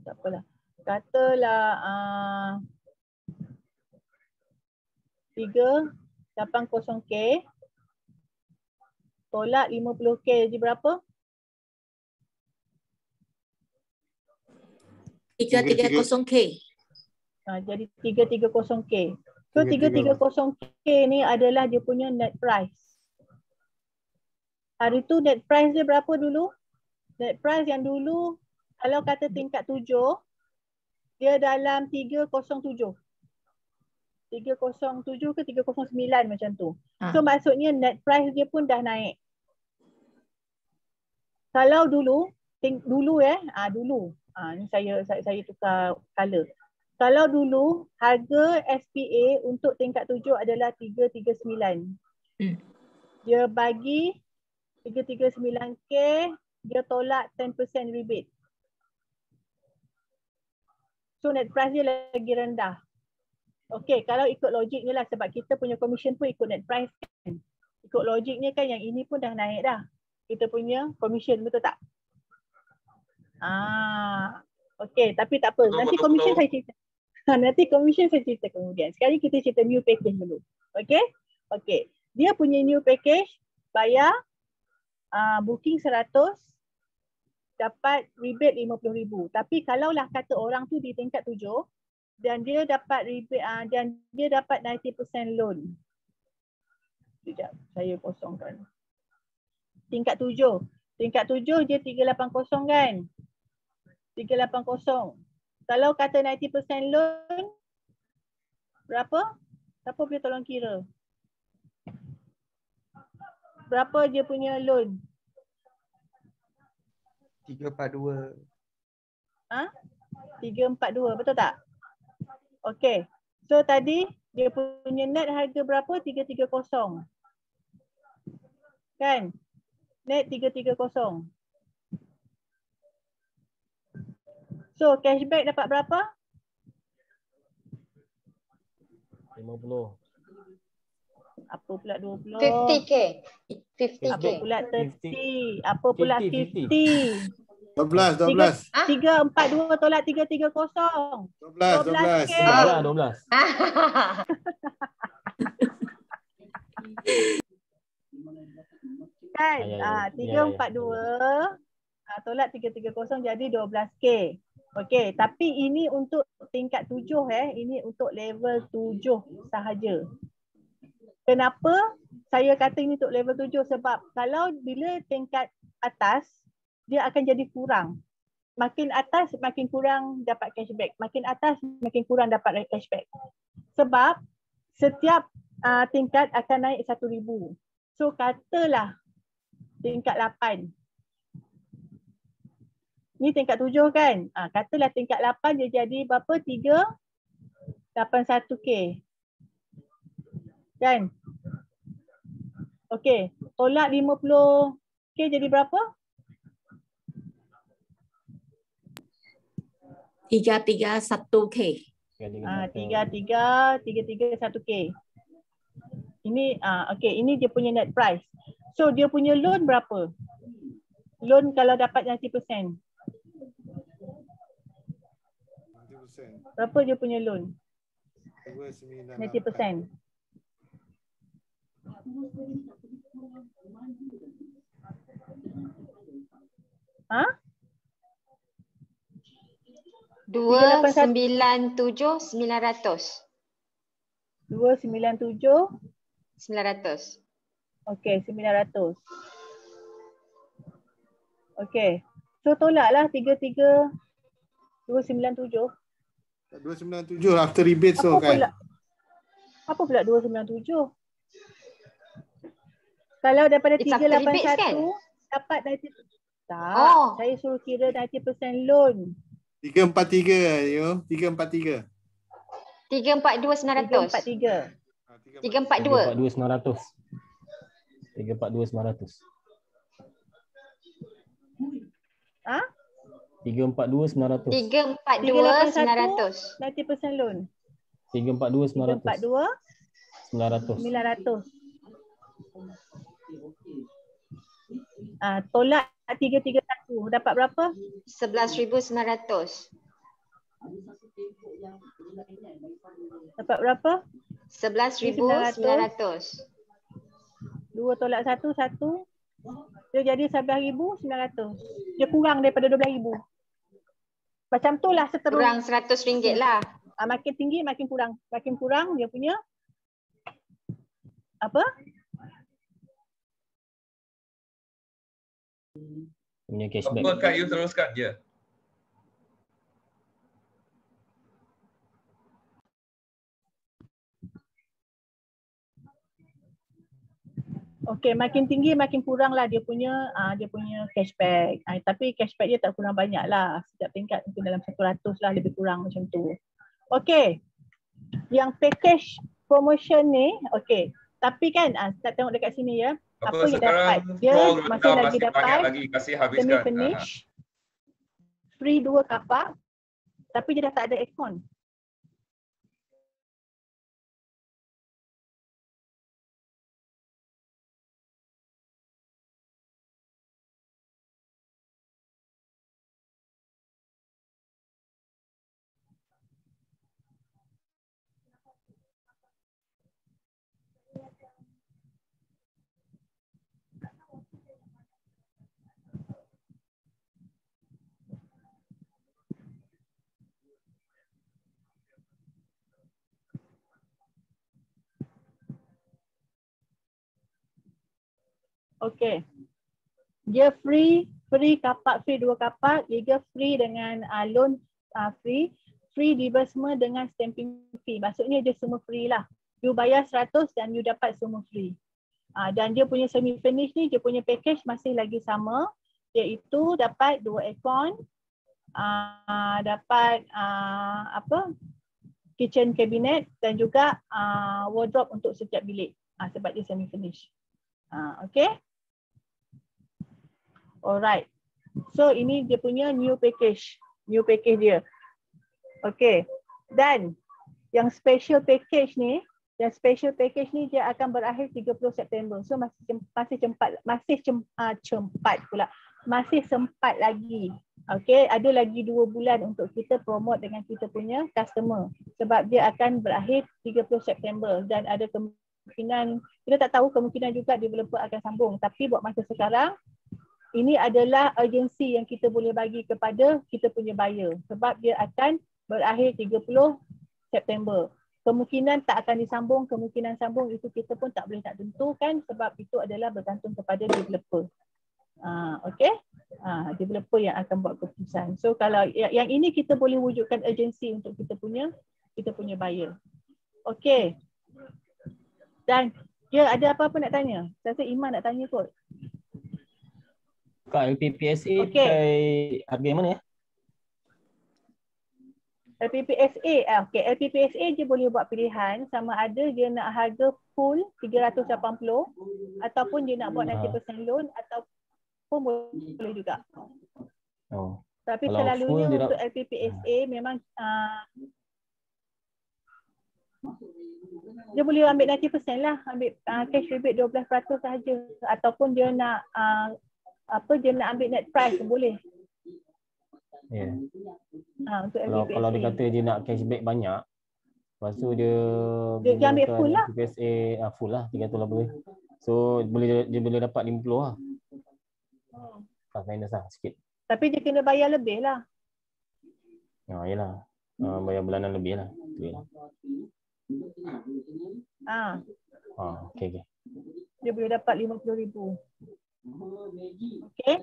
tak apalah. Katalah 380K tolak 50K jadi berapa? 330K. Jadi 330K. So 330K ni adalah dia punya net price. Hari tu net price dia berapa dulu? Net price yang dulu kalau kata tingkat 7 dia dalam 307. 307 ke 309 macam tu. So maksudnya net price dia pun dah naik. Kalau dulu dulu ni saya tukar color. Kalau dulu harga SPA untuk tingkat 7 adalah 339. Dia bagi 339K, dia tolak 10% rebate. So net price dia lagi rendah. Okey, kalau ikut logiknya lah, sebab kita punya commission pun ikut net price kan. Ikut logiknya kan yang ini pun dah naik dah. Kita punya commission, betul tak? Okey, tapi tak apa. Nanti commission saya cerita. Nanti commission saya cerita kemudian. Sekarang kita cerita new package dulu. Okey? Okey. Dia punya new package bayar booking 100 dapat rebate 50,000. Tapi kalaulah kata orang tu di tingkat 7 dan dia dapat rebate dan dia dapat 90% loan. Sekejap, saya kosongkan. Tingkat 7. Tingkat 7 dia 380 kan? 380. Kalau kata 90% loan berapa? Siapa boleh tolong kira? Berapa dia punya loan? 342. 342, betul tak? Okey. So tadi dia punya net harga berapa? 330. Kan? Net 330. So cashback dapat berapa? 50. Apa pula 20? 50K. 50K. Apa pula 30? Apa pula 50? 12, 12. 342 tolak 330. 12. 12K. Dah 12. Kan? Ya. 342 tolak 330 jadi 12K. Okey, tapi ini untuk tingkat 7 ini untuk level 7 sahaja. Kenapa saya kata ini untuk level 7? Sebab kalau bila tingkat atas dia akan jadi kurang. Makin atas makin kurang dapat cashback. Makin atas makin kurang dapat cashback. Sebab setiap tingkat akan naik 1,000. So katalah tingkat 8. Ni tingkat 7 kan? Katalah tingkat 8 dia jadi berapa? 381K. Kan? Okey. Tolak 50K jadi berapa? 331K. 331K. Ini okey, ini dia punya net price. So dia punya loan berapa? Loan kalau dapat 90%. Berapa dia punya loan? 90%. Ha? 297,900. 297. 900. Okey, 900. Okey. So tolaklah 297. 297 after rebate so kan. Apa pula 297? Kalau daripada It's after rebates, 381 kan? dapat 90%. Tak, saya suruh kira 90% loan. 343 yo, 343. 342,900. 342. 342,900. 342,900. Ha? 342,900. 342,900. 90% loan. 342,900. 342,900. Tolak 331 dapat berapa? 11,900. Dapat berapa? 11,900. 2 tolak 1, 1. Dia jadi 11,900. Dia kurang daripada 12,000. Macam tu lah seterusnya. Kurang RM100 lah. Makin tinggi makin kurang. Makin kurang dia punya apa? Punya cashback. Apa Kak, you teruskan je. Okey, makin tinggi makin kurang lah dia punya cashback. Tapi cashback dia tak kurang banyak lah. Setiap tingkat mungkin dalam 100 lah lebih kurang macam tu. Okey. Yang package promotion ni, okey. Tapi kan kita tengok dekat sini ya. Apa yang dapat? Dia masih lagi dapat semi finish. Free 2 kapak. Tapi dia dah tak ada aircon. Okey. Dia free kapak, free 2 kapak, dia free dengan loan free disbursement dengan stamping fee. Maksudnya dia semua free lah. You bayar 100 dan you dapat semua free. Dan dia punya semi finish ni, dia punya package masih lagi sama, iaitu dapat 2 aircon, dapat kitchen cabinet dan juga wardrobe untuk setiap bilik. Sebab dia semi finish. Okay. Alright. So ini dia punya new package dia. Okay. Dan yang special package ni dia akan berakhir 30 September. So masih cepat pula. masih sempat lagi. Okay, ada lagi 2 bulan untuk kita promote dengan kita punya customer. Sebab dia akan berakhir 30 September dan ada kemungkinan, kita tak tahu, kemungkinan juga developer akan sambung. Tapi buat masa sekarang, ini adalah urgency yang kita boleh bagi kepada kita punya buyer. Sebab dia akan berakhir 30 September. Kemungkinan tak akan disambung, kemungkinan sambung itu kita pun tak boleh nak tentukan sebab itu adalah bergantung kepada developer. Okay, developer yang akan buat keputusan. So kalau yang ini kita boleh wujudkan urgency untuk kita punya buyer. Okay. Dan dia ada apa-apa nak tanya? Saya rasa Iman nak tanya kot. Kak, LPPSA Okay. Harga yang mana ya? LPPSA, okay, LPPSA dia boleh buat pilihan sama ada dia nak harga full 380 ataupun dia nak buat 90% loan ataupun boleh juga. Oh. Tapi Kalau selalunya full dia untuk LPPSA memang dia boleh ambil 90% lah, ambil cash rebate 12% sahaja ataupun dia nak dia nak ambil net price pun boleh. Ya. Untuk Kalau dia kata dia nak cashback banyak, lepas tu dia ambil full lah. PSA full lah 380. So dia boleh dapat 50 lah. Plus minus lah sikit. Tapi dia kena bayar lebih lah. Yalah. Bayar bulanan lebih lah. Okay. Dia boleh dapat 50,000. Okay.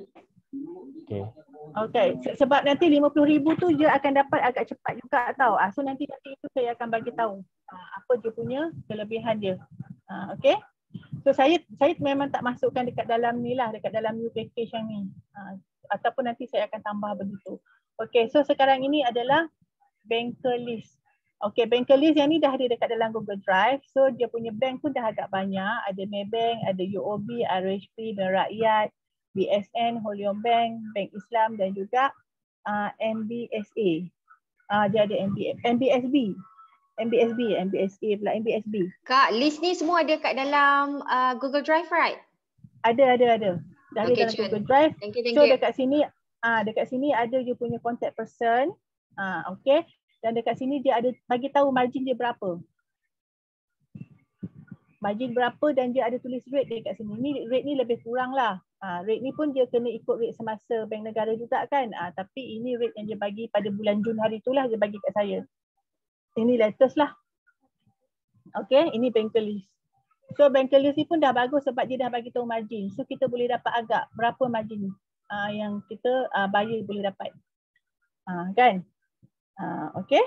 Okay. Sebab nanti 50,000 tu dia akan dapat agak cepat juga tau. So nanti itu saya akan bagi tahu apa dia punya kelebihan dia. Okay. So saya memang tak masukkan dekat dalam ni lah, dekat dalam new package yang ni. Ataupun nanti saya akan tambah begitu. Okay. So sekarang ini adalah banker list. Okay, banker list yang ni dah ada dekat dalam Google Drive. So dia punya bank pun dah agak banyak. Ada Maybank, ada UOB, RHP, Bank Rakyat, BSN, Holion Bank, Bank Islam dan juga MBSA. Dia ada MBSB pula, MBSB. Kak, list ni semua ada kat dalam Google Drive, right? Ada. Dah ada dalam Google Drive. Thank you. So dekat sini ada you punya contact person. Okay. Dan dekat sini dia ada bagi tahu margin dia berapa. Margin berapa dan dia ada tulis rate dekat sini. Ni rate ni lebih kurang lah. Rate ni pun dia kena ikut rate semasa bank negara juga kan. Tapi ini rate yang dia bagi pada bulan Jun hari itulah dia bagi kat saya. Ini latest lah. Okay, ini banker list. So banker list ni pun dah bagus sebab dia dah bagi tahu margin. So kita boleh dapat agak berapa margin yang kita buyer boleh dapat. Kan? Okay.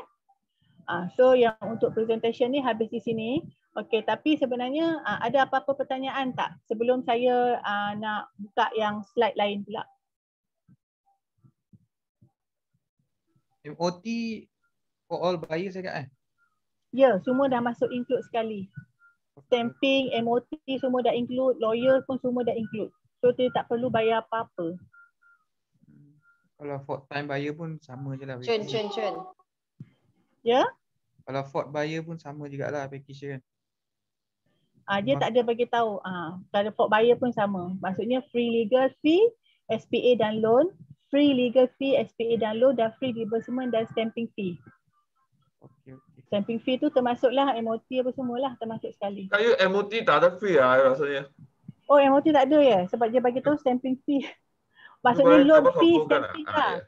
So yang untuk presentation ni habis di sini. Okay, tapi sebenarnya ada apa-apa pertanyaan tak sebelum saya nak buka yang slide lain pula? MOT for all buyers kan? Ya, semua dah masuk include sekali. Stamping, MOT semua dah include, lawyer pun semua dah include. So dia tak perlu bayar apa-apa. Kalau Ford time buyer pun sama je lah. Cun. Ya? Kalau Ford buyer pun sama jugalah package dia kan. Dia tak ada bagi tahu. Kalau Ford buyer pun sama. Maksudnya free legal fee, SPA dan loan, free legal fee, SPA dan loan dan free disbursement dan stamping fee. Okay. Stamping fee tu termasuklah MOT apa semualah termasuk sekali. Kayu MOT tak ada free rasanya. Oh, MOT tak ada ya? Sebab dia bagi tahu stamping fee. Maksudnya loan fee, stamping lah.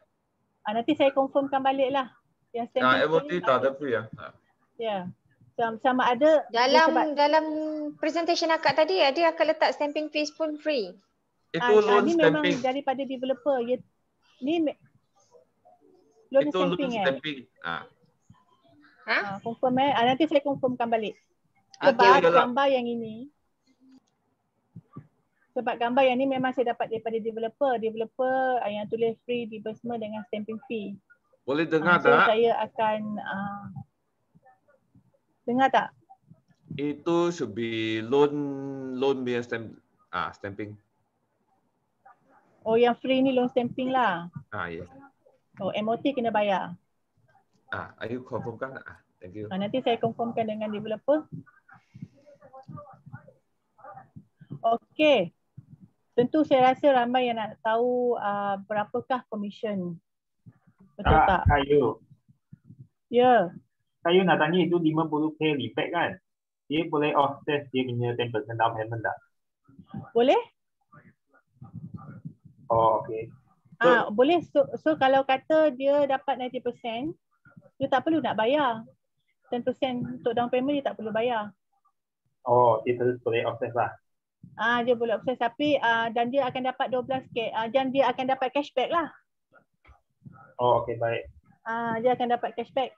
Nanti saya confirmkan balik lah. Yang stamping MOT tak ada free Ya. Sama ada dalam presentation akak tadi ada akak letak stamping fees pun free. Itu loan ni stamping. Memang daripada developer. Ni loan itu stamping loan stamping. Confirm nanti saya confirmkan balik. Sebab gambar yang ini memang saya dapat daripada developer. Developer yang tulis free disbursement dengan stamping fee. Boleh dengar so tak? Saya akan dengar tak? Itu should be loan punya stamping. Oh, yang free ni loan stamping lah. Yes. Oh, MOT kena bayar. Ayu confirmkan. Thank you. Nanti saya confirmkan dengan developer. Okey. Tentu saya rasa ramai yang nak tahu berapakah commission. Betul tak? Kayu. Ya. Kayu nak tanya itu 50k rebate kan? Dia boleh offset dia punya 10% down payment tak? Boleh? Oh, okay. Boleh. So kalau kata dia dapat 90%, dia tak perlu nak bayar. 10% untuk down payment dia tak perlu bayar. Oh, dia terus boleh offset lah. Dia boleh offset tapi dan dia akan dapat 12k. Dan dia akan dapat cashback lah. Oh, okay, baik. Dia akan dapat cashback.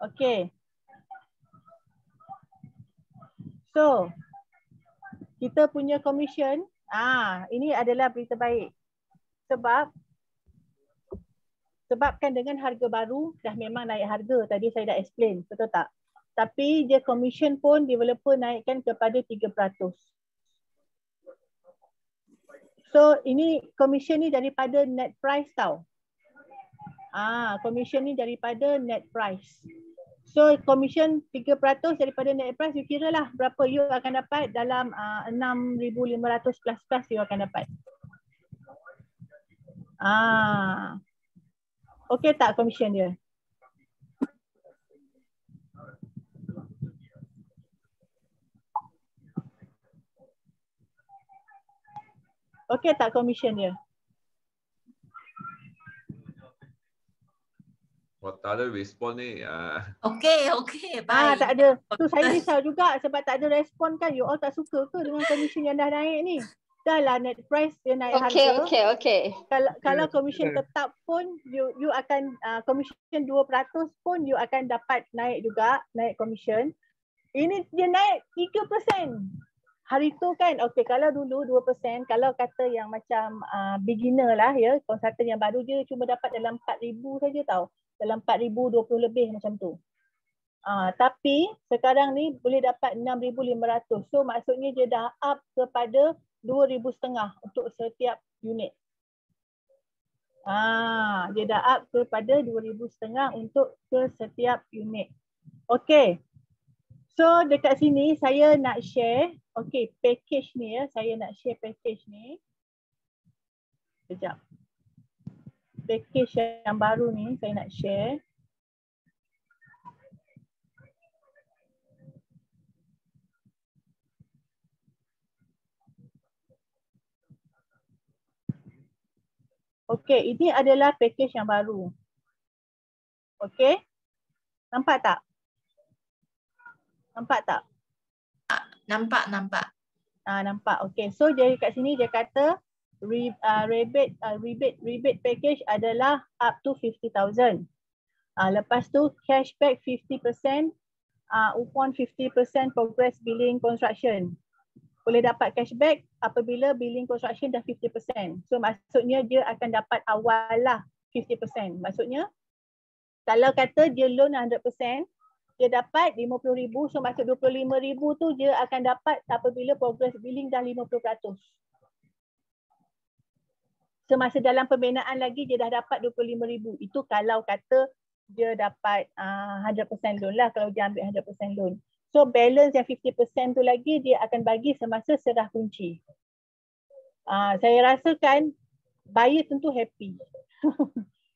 Okay. So, kita punya commission, ini adalah berita baik. Sebabkan dengan harga baru dah memang naik harga. Tadi saya dah explain, betul tak? Tapi dia commission pun developer naikkan kepada 3%. So ini commission ni daripada net price tau. Commission ni daripada net price. So commission 3% daripada net price, you kira lah berapa you akan dapat dalam 6,500 plus you akan dapat. Okay tak commission dia? Okay tak commission dia? Oh, tak ada respon ni. Okey, baik. Tak ada. Tu saya risau juga sebab tak ada respon kan. You all tak suka ke dengan commission yang dah naik ni? Dah lah net price dia naik harga. Okay. Kalau commission tetap pun you akan commission 2% pun you akan dapat naik juga, naik commission. Ini dia naik 3%. Hari tu kan, okay, kalau dulu 2%, kalau kata yang macam beginner lah ya, konsultan yang baru dia cuma dapat dalam 4,000 saja tau. Dalam 4,020 lebih macam tu. Tapi sekarang ni boleh dapat 6,500. So maksudnya dia dah up kepada 2,500 untuk setiap unit. Dia dah up kepada 2,500 untuk setiap unit. Okay. So dekat sini saya nak share, okay, package ni ya, saya nak share package ni. Sekejap. Package yang baru ni saya nak share. Okay, ini adalah package yang baru. Okay, nampak tak? Nampak tak? Nampak. Nampak. Okay. So jadi kat sini dia kata rebate package adalah up to 50,000. Lepas tu cashback 50% upon 50% progress billing construction. Boleh dapat cashback apabila billing construction dah 50%. So maksudnya dia akan dapat awal lah 50%. Maksudnya kalau kata dia loan 100%, dia dapat 50,000, so maksud 25,000 tu dia akan dapat apabila progress billing dah 50%. Semasa dalam pembinaan lagi dia dah dapat 25,000. Itu kalau kata dia dapat 100% loan lah, kalau dia ambil 100% loan. So balance yang 50% tu lagi dia akan bagi semasa serah kunci. Saya rasakan buyer tentu happy.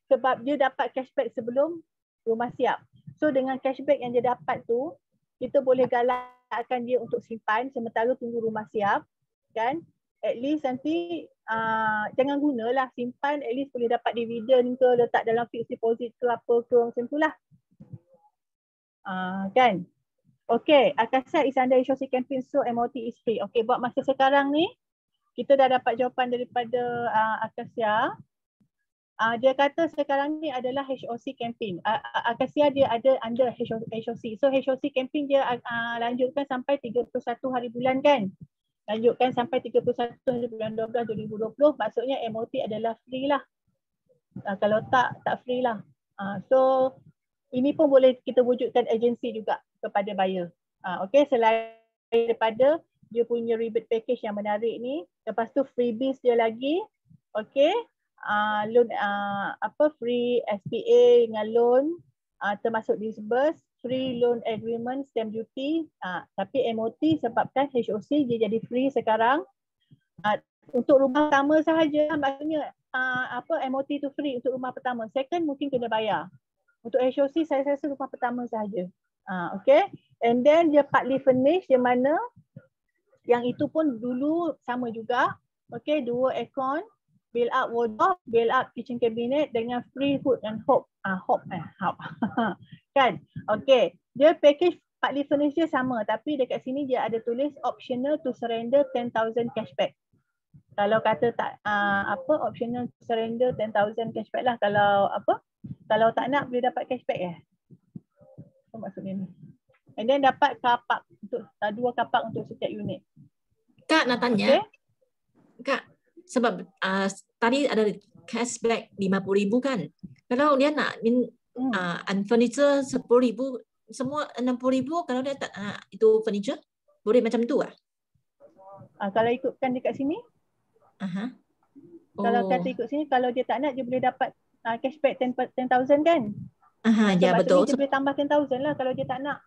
Sebab dia dapat cashback sebelum rumah siap. So dengan cashback yang dia dapat tu, kita boleh galakkan dia untuk simpan sementara tunggu rumah siap, kan? At least nanti jangan gunalah, simpan, at least boleh dapat dividen ke, letak dalam fixed deposit ke apa ke, macam tu lah. Kan? Okay, Akasa is under HOC campaign, so MOT is free. Okay, buat masa sekarang ni, kita dah dapat jawapan daripada Akasia. Dia kata sekarang ni adalah HOC campaign. Akasia dia ada under HOC. So HOC campaign dia lanjutkan sampai 31 hari bulan kan? Lanjutkan sampai 31 hari bulan 12 2020. Maksudnya MOT adalah free lah. Kalau tak free lah. So ini pun boleh kita wujudkan agensi juga kepada buyer. Okay, selain daripada dia punya rebate package yang menarik ni, lepas tu freebies dia lagi. Okay. Loan free SPA dengan loan, termasuk disburse, free loan agreement, stamp duty, tapi MOT sebabkan HOC dia jadi free sekarang. Untuk rumah pertama sahaja, maksudnya MOT tu free untuk rumah pertama. Second mungkin kena bayar. Untuk HOC saya rasa rumah pertama sahaja. Okay. And then dia partly furnished, yang mana yang itu pun dulu sama juga. Okay, 2 aircon, build up wardrobe, build up kitchen cabinet dengan free food and hob. Kan? Okay. Dia package partly furnished dia sama, tapi dekat sini dia ada tulis optional to surrender 10,000 cashback. Kalau kata tak optional to surrender 10,000 cashback lah. Kalau tak nak boleh dapat cashback Apa maksudnya ni? And then dapat kapak untuk 2 kapak untuk setiap unit. Kak nak tanya. Kak, sebab tadi ada cashback 50,000 kan. Kalau dia nak furniture 10,000, semua 60,000 kalau dia tak itu furniture, boleh macam tu Kalau ikutkan dekat sini? Kalau kata ikut sini, kalau dia tak nak, dia boleh dapat cashback 10,000 kan? Ya betul. Dia boleh tambah 10,000 lah kalau dia tak nak.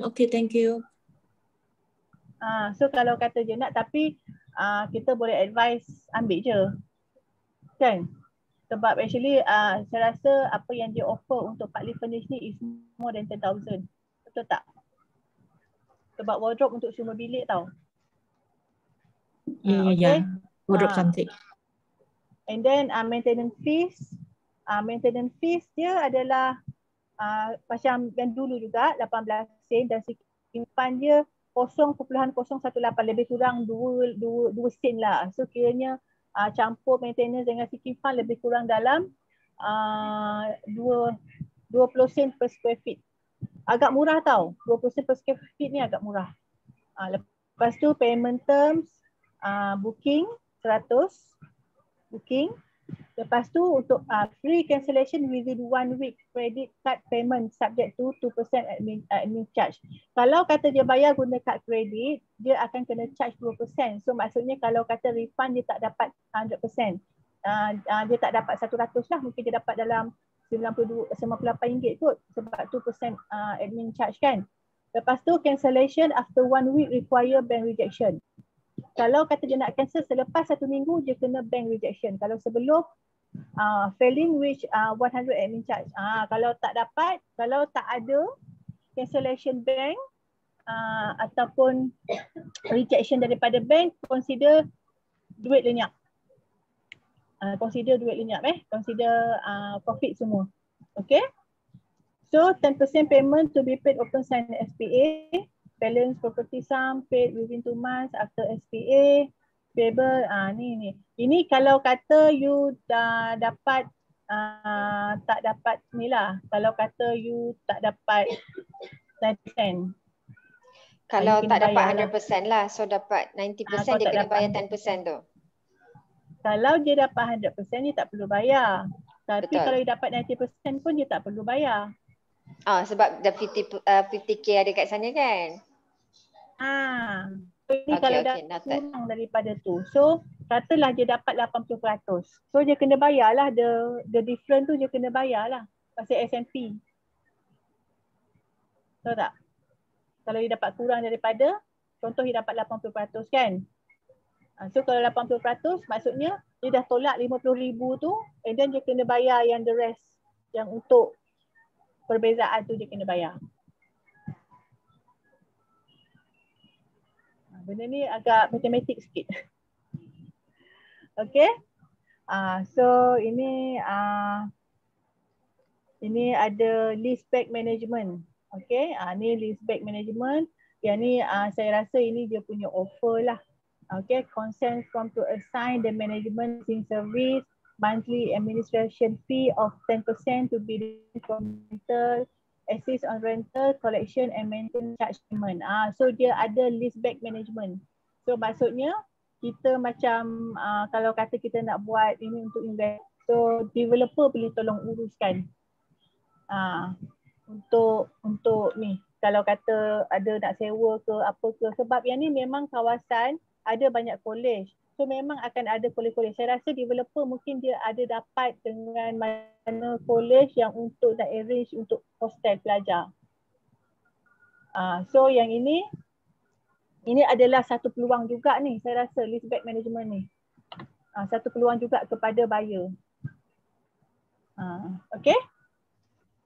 Okay, thank you. So kalau kata dia nak, tapi kita boleh advise ambil je. Kan? Sebab actually saya rasa apa yang dia offer untuk partly furnished ni is more than 10,000. Betul tak? Sebab wardrobe untuk semua bilik tau. Ya. Wardrobe cantik. And then maintenance fees. Maintenance fees dia adalah macam yang dulu juga 18 sen dan simpan dia 0.018, lebih kurang 2 sen lah. So kiranya campur maintenance dengan sinking fund lebih kurang dalam 20 sen per square feet. Agak murah tau. 20 sen per square feet ni agak murah. Lepas tu payment terms, booking 100 booking. Lepas tu untuk free cancellation within 1 week credit card payment subject to 2% admin charge. Kalau kata dia bayar guna kad kredit, dia akan kena charge 2%. So maksudnya kalau kata refund dia tak dapat 100%. Dia tak dapat 100 lah, mungkin dia dapat dalam RM98 kot sebab 2% admin charge kan. Lepas tu cancellation after 1 week require bank rejection. Kalau kata dia nak cancel selepas 1 minggu, dia kena bank rejection. Kalau sebelum failing which 100 admin charge. Kalau tak dapat, kalau tak ada cancellation bank ataupun rejection daripada bank, consider duit lenyap. Consider profit semua. Okay. So 10% payment to be paid open sign SPA. Balance property sum paid within 2 months after SPA. Payable, ni. Ini kalau kata you dah dapat tak dapat ni lah. Kalau kata you tak dapat 90%. Kalau tak dapat 100% lah. So dapat 90% dia kena bayar 10% tu. Kalau dia dapat 100% dia tak perlu bayar. Tapi Betul. kalau dia dapat 90% pun dia tak perlu bayar. Sebab dah 50k ada kat sana kan. Ini kalau dah kurang daripada tu. So katalah dia dapat 80%. So dia kena bayar lah. The difference tu dia kena bayar lah. Pasal SMP. Tahu tak? Kalau dia dapat kurang daripada, contoh dia dapat 80% kan. So kalau 80% maksudnya dia dah tolak 50,000 tu, and then dia kena bayar yang the rest. Yang untuk perbezaan tu dia kena bayar. Benda ni agak matematik sikit. Okay. So ini ada list back management. Okay. Ni list back management. Yang ni saya rasa ini dia punya offer lah. Okay. Consent from to assign the management in service, monthly administration fee of 10% to be from rental, assist on rental, collection and maintenance charge payment. So dia ada list back management. So maksudnya kita macam kalau kata kita nak buat ini untuk invest, so developer boleh tolong uruskan. Untuk ni kalau kata ada nak sewa ke apa ke, sebab yang ni memang kawasan ada banyak college. So memang akan ada college-college. Saya rasa developer mungkin dia ada dapat dengan mana college yang untuk nak arrange untuk hostel pelajar. So yang ini adalah satu peluang juga ni, saya rasa leaseback management ni. Satu peluang juga kepada buyer. Okay.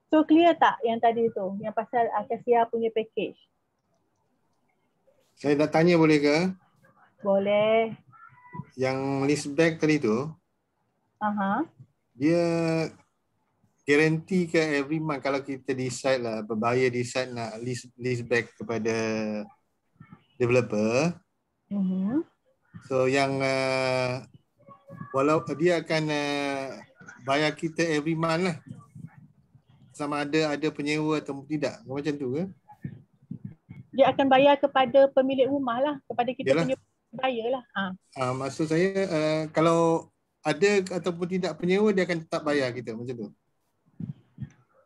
So clear tak yang tadi tu, yang pasal Akasia punya package? Saya nak tanya boleh ke? Boleh. Yang leaseback tadi tu, dia guarantee ke every month kalau kita decide lah, buyer decide nak leaseback kepada developer. So yang walau dia akan bayar kita every month lah. Sama ada penyewa atau tidak. Macam tu ke? Dia akan bayar kepada pemilik rumah lah, kepada kita punya buyer lah. Maksud saya kalau ada ataupun tidak penyewa, dia akan tetap bayar kita macam tu.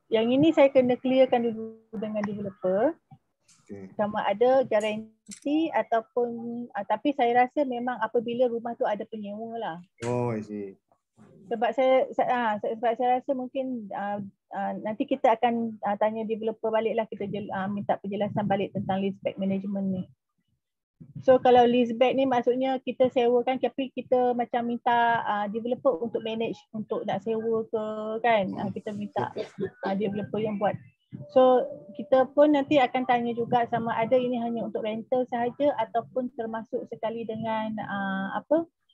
Yang ini saya kena clearkan dulu dengan developer. Sama ada garanti ataupun tapi saya rasa memang apabila rumah tu ada penyewa lah. Oh, I see. Sebab saya rasa mungkin nanti kita akan tanya developer baliklah, kita minta penjelasan balik tentang leaseback management ni. So kalau leaseback ni maksudnya kita sewakan tapi kita macam minta developer untuk manage, untuk nak sewa ke kan, kita minta developer yang buat. So kita pun nanti akan tanya juga sama ada ini hanya untuk rental sahaja ataupun termasuk sekali dengan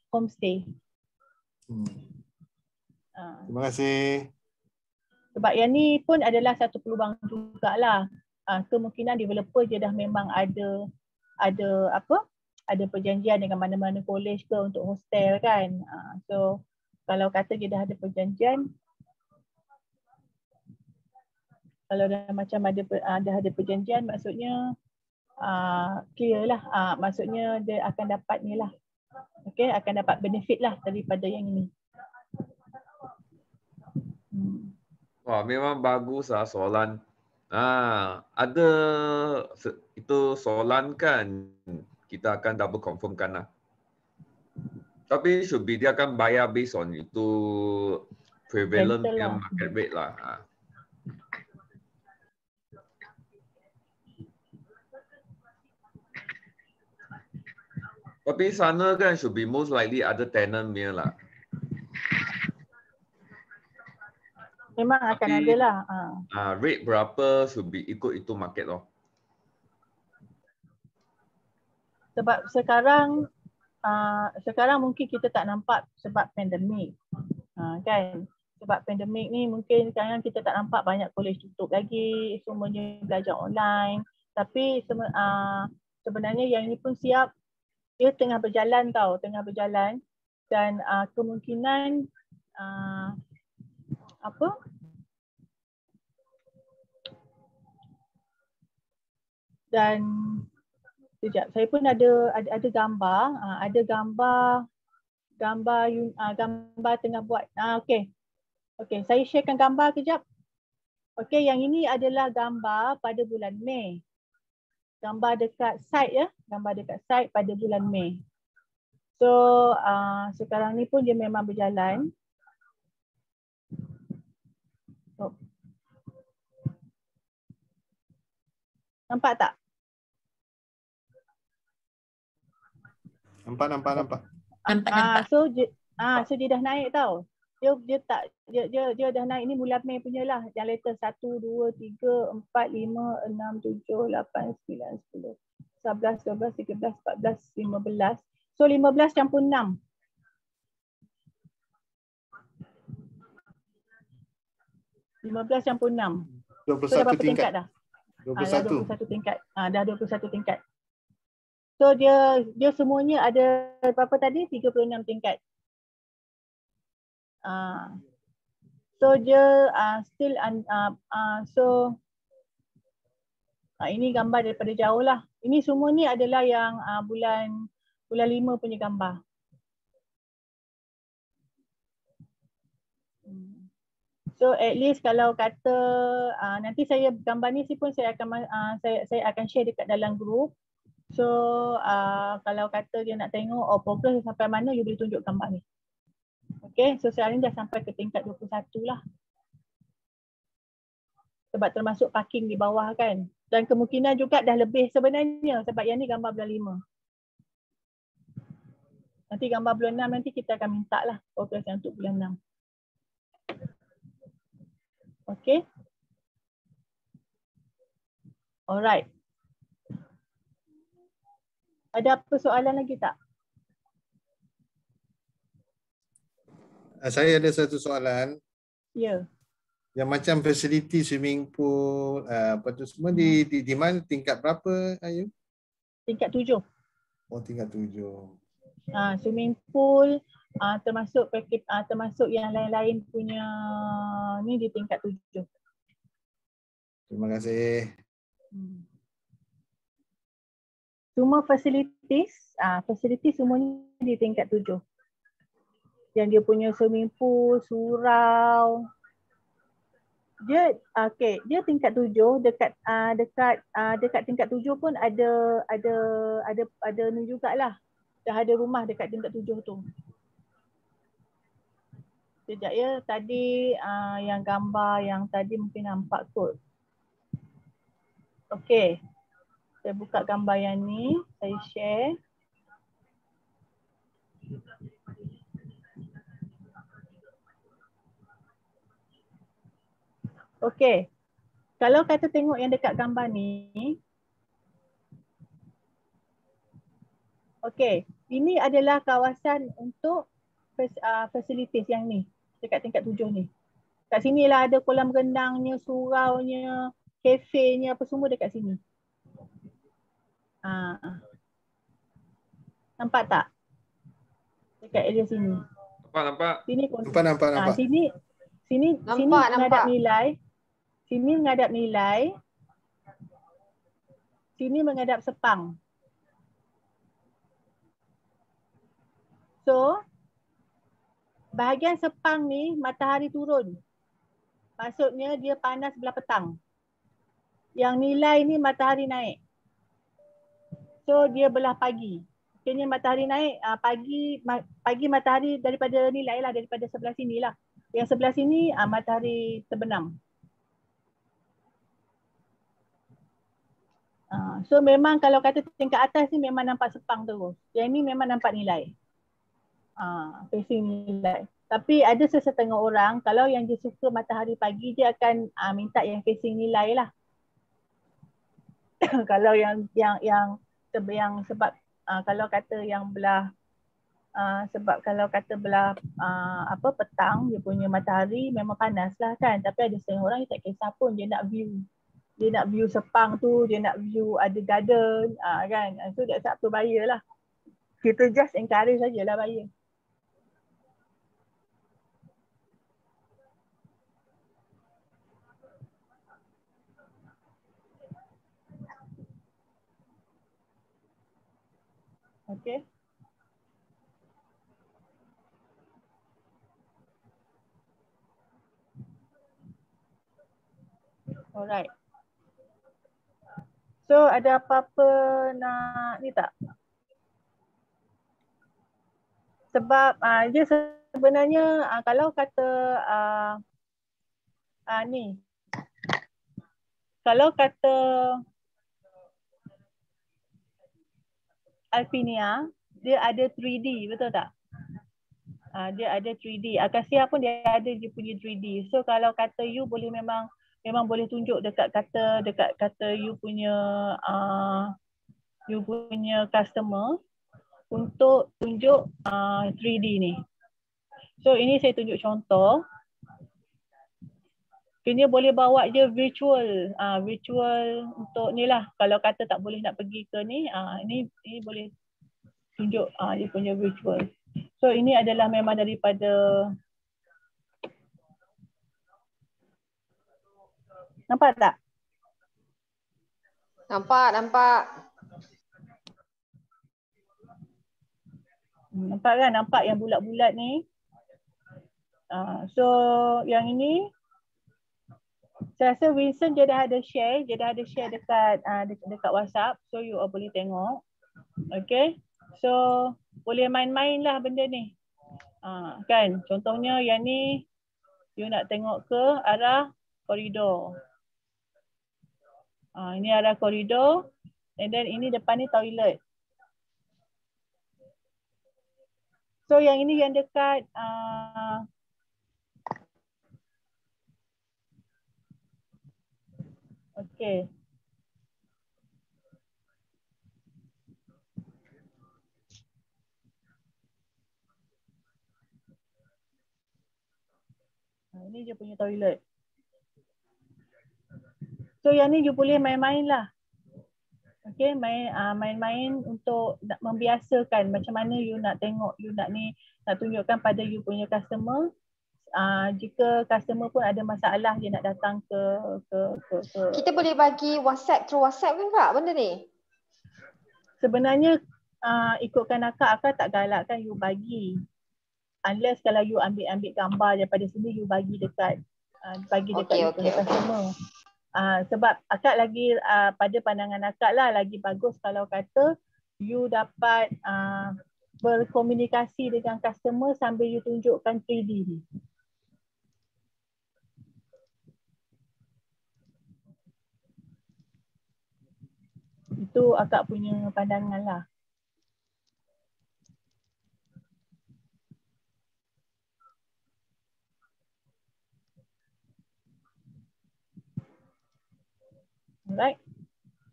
homestay. Terima kasih. Sebab yang ni pun adalah satu peluang jugalah. Kemungkinan developer je dah memang ada perjanjian dengan mana-mana college ke untuk hostel kan. So kalau kata dia dah ada perjanjian, kalau dah macam dah ada perjanjian, maksudnya clear lah. Maksudnya dia akan dapat ni lah. Okay, akan dapat benefit lah daripada yang ini. Wah, memang bagus lah soalan. Ada itu soalan kan, kita akan double confirmkan lah. Tapi should be dia akan bayar based on itu prevalent punya market rate lah. Tapi sana kan should be most likely ada tenant punya lah. Memang akan ada lah. Rate berapa should be ikut itu market loh. Sebab sekarang mungkin kita tak nampak sebab pandemik. Kan? Sebab pandemik ni mungkin sekarang kita tak nampak banyak college tutup lagi, semuanya belajar online. Tapi sebenarnya yang ini pun siap, dia tengah berjalan dan kemungkinan dan sekejap, saya pun ada gambar tengah buat. Okey, saya sharekan gambar kejap. Okey, yang ini adalah gambar pada bulan Mei. Gambar dekat site pada bulan Mei. So sekarang ni pun dia memang berjalan. Nampak tak? Nampak. So dia dah naik tau. Dia dah naik ni bulan Mei punya lah. Yang latest 1, 2, 3, 4, 5, 6, 7, 8, 9, 10, 11, 12, 13, 14, 15. So 15 campur 6. 15 campur 6. 21 so dah berapa tingkat dah? 21. Dah 21 tingkat. Dah 21 tingkat. So dia semuanya ada berapa tadi? 36 tingkat. So dia still ini gambar daripada jauh lah. Ini semua ni adalah yang bulan 5 punya gambar. So at least kalau kata nanti saya gambar ni pun saya akan share dekat dalam grup. So kalau kata dia nak tengok progress sampai mana, you boleh tunjuk gambar ni. Okay, so sekarang ni dah sampai ke tingkat 21 lah. Sebab termasuk parking di bawah kan. Dan kemungkinan juga dah lebih sebenarnya sebab yang ni gambar bulan 5. Nanti gambar bulan 6 nanti kita akan minta lah progress yang untuk bulan 6. Okay. Alright. Ada apa soalan lagi tak? Saya ada satu soalan. Ya. Yang macam fasiliti swimming pool, apa tu semua di mana, tingkat berapa Ayu? Tingkat 7. Oh, tingkat 7. Swimming pool termasuk paket termasuk yang lain-lain punya ni di tingkat 7. Terima kasih. Semua facilities semuanya di tingkat 7. Yang dia punya swimming pool, surau. Dia dia tingkat 7, dekat tingkat 7 pun ada ni jugalah. Dah ada rumah dekat tingkat 7 tu. Sekejap ya, tadi yang gambar yang tadi mungkin nampak kot. Okey. Saya buka gambar yang ni, saya share. Okey. Kalau kata tengok yang dekat gambar ni. Okey, ini adalah kawasan untuk facilities yang ni, dekat tingkat 7 ni. Kat sinilah ada kolam renangnya, suraunya, kafenya, apa semua dekat sini. Nampak tak? Dekat area sini. Nampak. Sini nampak. Sini menghadap nilai. Sini menghadap nilai. Sini menghadap Sepang. So, bahagian Sepang ni matahari turun. Maksudnya dia panas belah petang. Yang nilai ni matahari naik. So dia belah pagi. Akhirnya matahari naik, pagi matahari daripada nilai lah, daripada sebelah sini lah. Yang sebelah sini matahari terbenam. So memang kalau kata tingkat atas ni memang nampak Sepang terus. Yang ni memang nampak nilai. Facing nilai. Tapi ada sesetengah orang kalau yang dia suka matahari pagi, dia akan minta yang facing nilai lah. Kalau yang sebab kalau kata yang belah sebab kalau kata belah petang dia punya matahari memang panas lah kan, tapi ada setengah orang dia tak kisah pun, dia nak view Sepang tu, dia nak view ada garden kan, so that's up to buyer lah. Kita just encourage sajalah buyer. Okay. Alright. So ada apa-apa nak ni tak? Sebab dia sebenarnya kalau kata ni. Kalau kata Alpinia, dia ada 3D, betul tak? Dia ada 3D. Akasia pun dia ada dia punya 3D. So kalau kata you boleh memang boleh tunjuk dekat kata you punya customer untuk tunjuk 3D ni. So ini saya tunjuk contoh. Kena boleh bawa je virtual untuk ni lah. Kalau kata tak boleh nak pergi ke ni, ini boleh tunjuk dia punya virtual. So ini adalah memang daripada nampak tak? Nampak. Nampak kan? Nampak yang bulat-bulat ni. So yang ini Saya rasa Winston dia dah ada share dekat dekat WhatsApp, so you all boleh tengok. Okay, so boleh main-main lah benda ni. Kan, contohnya yang ni you nak tengok ke arah koridor. Ini arah koridor, and then ini depan ni toilet. So yang ini yang dekat okay. Ini dia punya toilet. So yang ni you boleh main-main lah. Okay, main-main untuk nak membiasakan macam mana you nak tengok, you nak tunjukkan pada you punya customer. Jika customer pun ada masalah dia nak datang ke. Kita boleh bagi WhatsApp through WhatsApp kan Kak benda ni? Sebenarnya ikutkan akak tak galakkan you bagi. Unless kalau you ambil gambar daripada sini you bagi dekat you punya customer. Sebab akak lagi pada pandangan akak lah lagi bagus kalau kata you dapat berkomunikasi dengan customer sambil you tunjukkan 3D ni. Itu akak punya pandangan lah. Alright.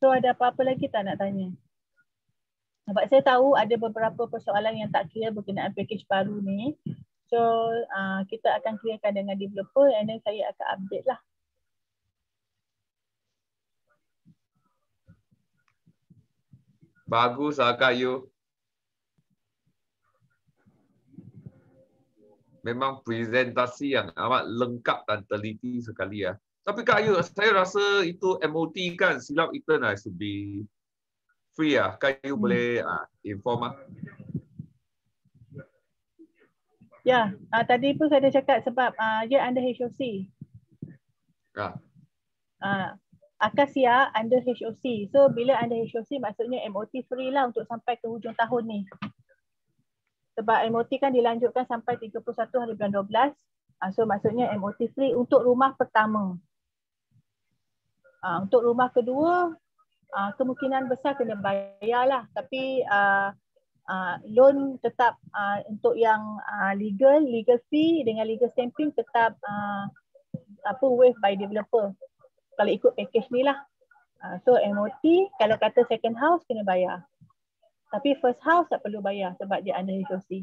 So ada apa-apa lagi tak nak tanya? Sebab saya tahu ada beberapa persoalan yang tak clear berkenaan package baru ni. So kita akan clearkan dengan developer and then saya akan update lah. Bagus lah Kak Yu. Memang presentasi yang amat lengkap dan teliti sekali ya. Tapi Kak Yu, saya rasa itu MOT kan, silap intern has to be free ya. Kak Yu boleh inform lah. Ya, tadi pun saya dah cakap sebab dia under HOC. Akasia under HOC. So bila under HOC maksudnya MOT free lah untuk sampai ke hujung tahun ni. Sebab MOT kan dilanjutkan sampai 31 hari bulan 12. So maksudnya MOT free untuk rumah pertama. Untuk rumah kedua kemungkinan besar kena bayar lah. Tapi loan tetap untuk yang legal fee dengan legal stamping tetap waive by developer. Kalau ikut package ni lah. So MOT kalau kata second house kena bayar. Tapi first house tak perlu bayar sebab dia under HOC.